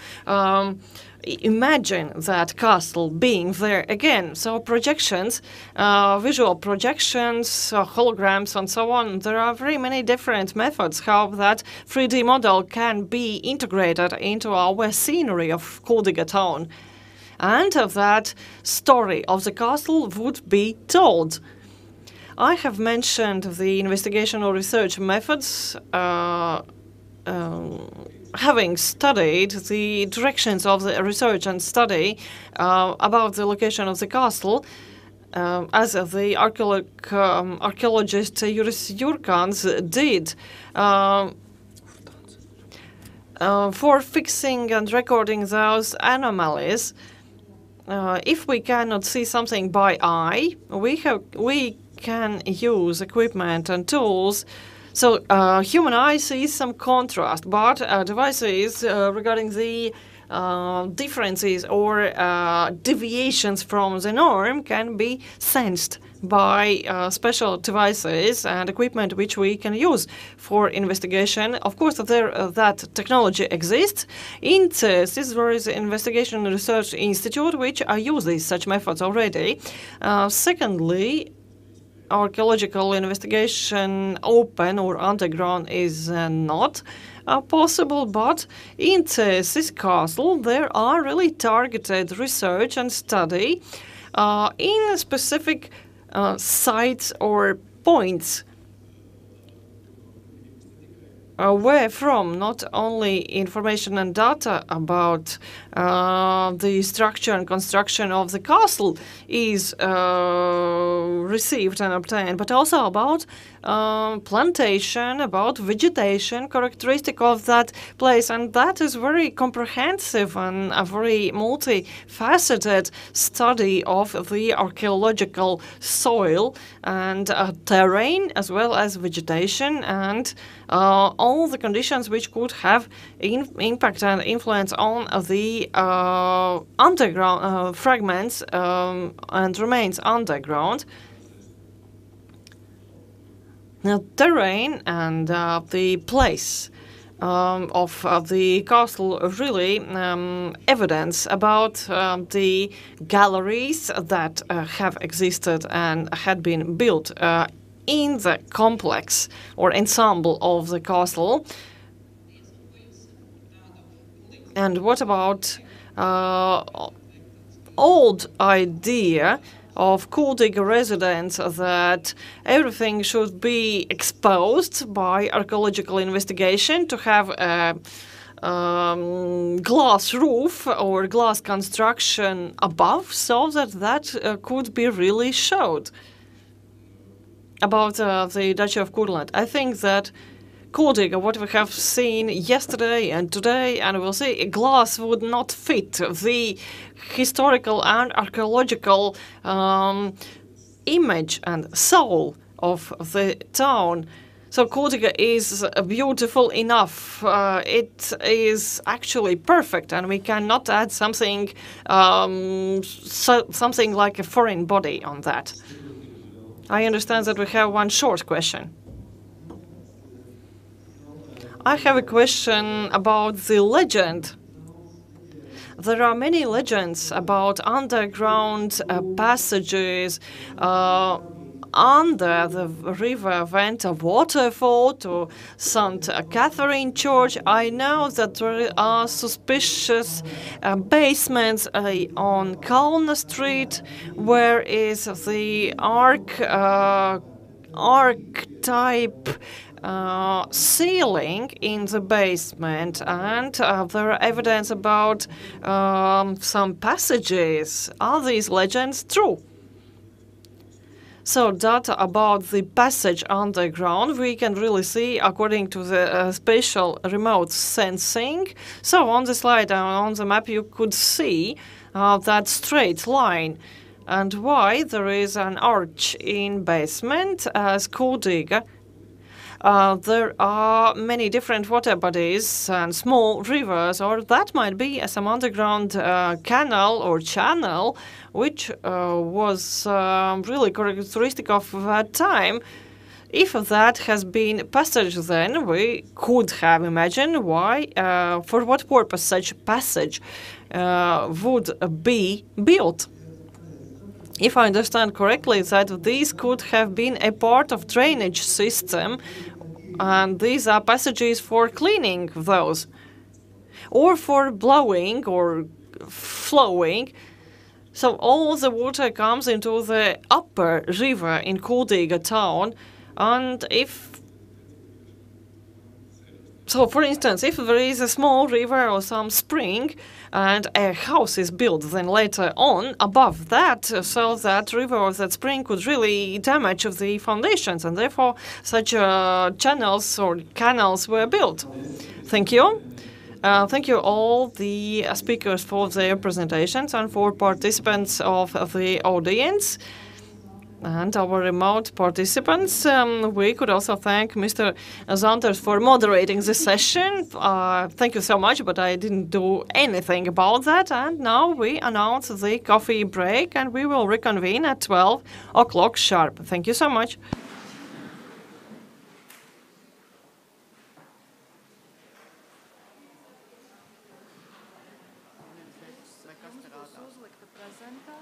imagine that castle being there again. So projections, visual projections, holograms and so on, there are very many different methods how that 3D model can be integrated into our scenery of Kuldiga town. And that story of the castle would be told. I have mentioned the investigation or research methods, having studied the directions of the research and study about the location of the castle, as the archaeologist Juris Jurkans did, for fixing and recording those anomalies. If we cannot see something by eye, we can use equipment and tools. So human eye sees some contrast, but devices regarding the differences or deviations from the norm can be sensed by special devices and equipment which we can use for investigation. Of course, that technology exists. In CESIS, there is an Investigation and Research Institute which uses such methods already. Secondly, archaeological investigation open or underground is not possible, but in this castle there are really targeted research and study in specific sites or points where from not only information and data about the structure and construction of the castle is received and obtained, but also about plantation, about vegetation, characteristic of that place. And that is very comprehensive and a very multifaceted study of the archaeological soil and terrain, as well as vegetation and all the conditions which could have impact and influence on the underground fragments and remains underground. The terrain and the place of the castle really evidence about the galleries that have existed and had been built in the complex or ensemble of the castle. And what about old idea of Kuldiga residents that everything should be exposed by archaeological investigation, to have a glass roof or glass construction above, so that could be really showed about the Duchy of Courland. I think that Kuldiga, what we have seen yesterday and today, and we'll see, glass would not fit the historical and archaeological image and soul of the town. So Kuldiga is beautiful enough. It is actually perfect, and we cannot add something, something like a foreign body on that. I understand that we have one short question. I have a question about the legend. There are many legends about underground passages. Under the river went a waterfall to St. Catherine Church. I know that there are suspicious basements on Courland Street, where is the Ark arc-type ceiling in the basement, and there are evidence about some passages. Are these legends true? So data about the passage underground we can really see according to the spatial remote sensing. So on the slide on the map you could see that straight line. And why there is an arch in basement as Kuldiga. There are many different water bodies and small rivers, or that might be some underground canal or channel, which was really characteristic of that time. If that has been passage, then we could have imagined why, for what purpose such passage would be built. If I understand correctly, that these could have been a part of drainage system, and these are passages for cleaning those, or for blowing or flowing. So all the water comes into the upper river in Kuldiga town, and so, for instance, if there is a small river or some spring and a house is built, then later on, above that, so that river or that spring could really damage the foundations, and therefore such channels or canals were built. Thank you. Thank you all the speakers for their presentations and for participants of the audience. And our remote participants, we could also thank Mr. Zanters for moderating this session. Thank you so much, but I didn't do anything about that. And now we announce the coffee break, and we will reconvene at 12 o'clock sharp. Thank you so much.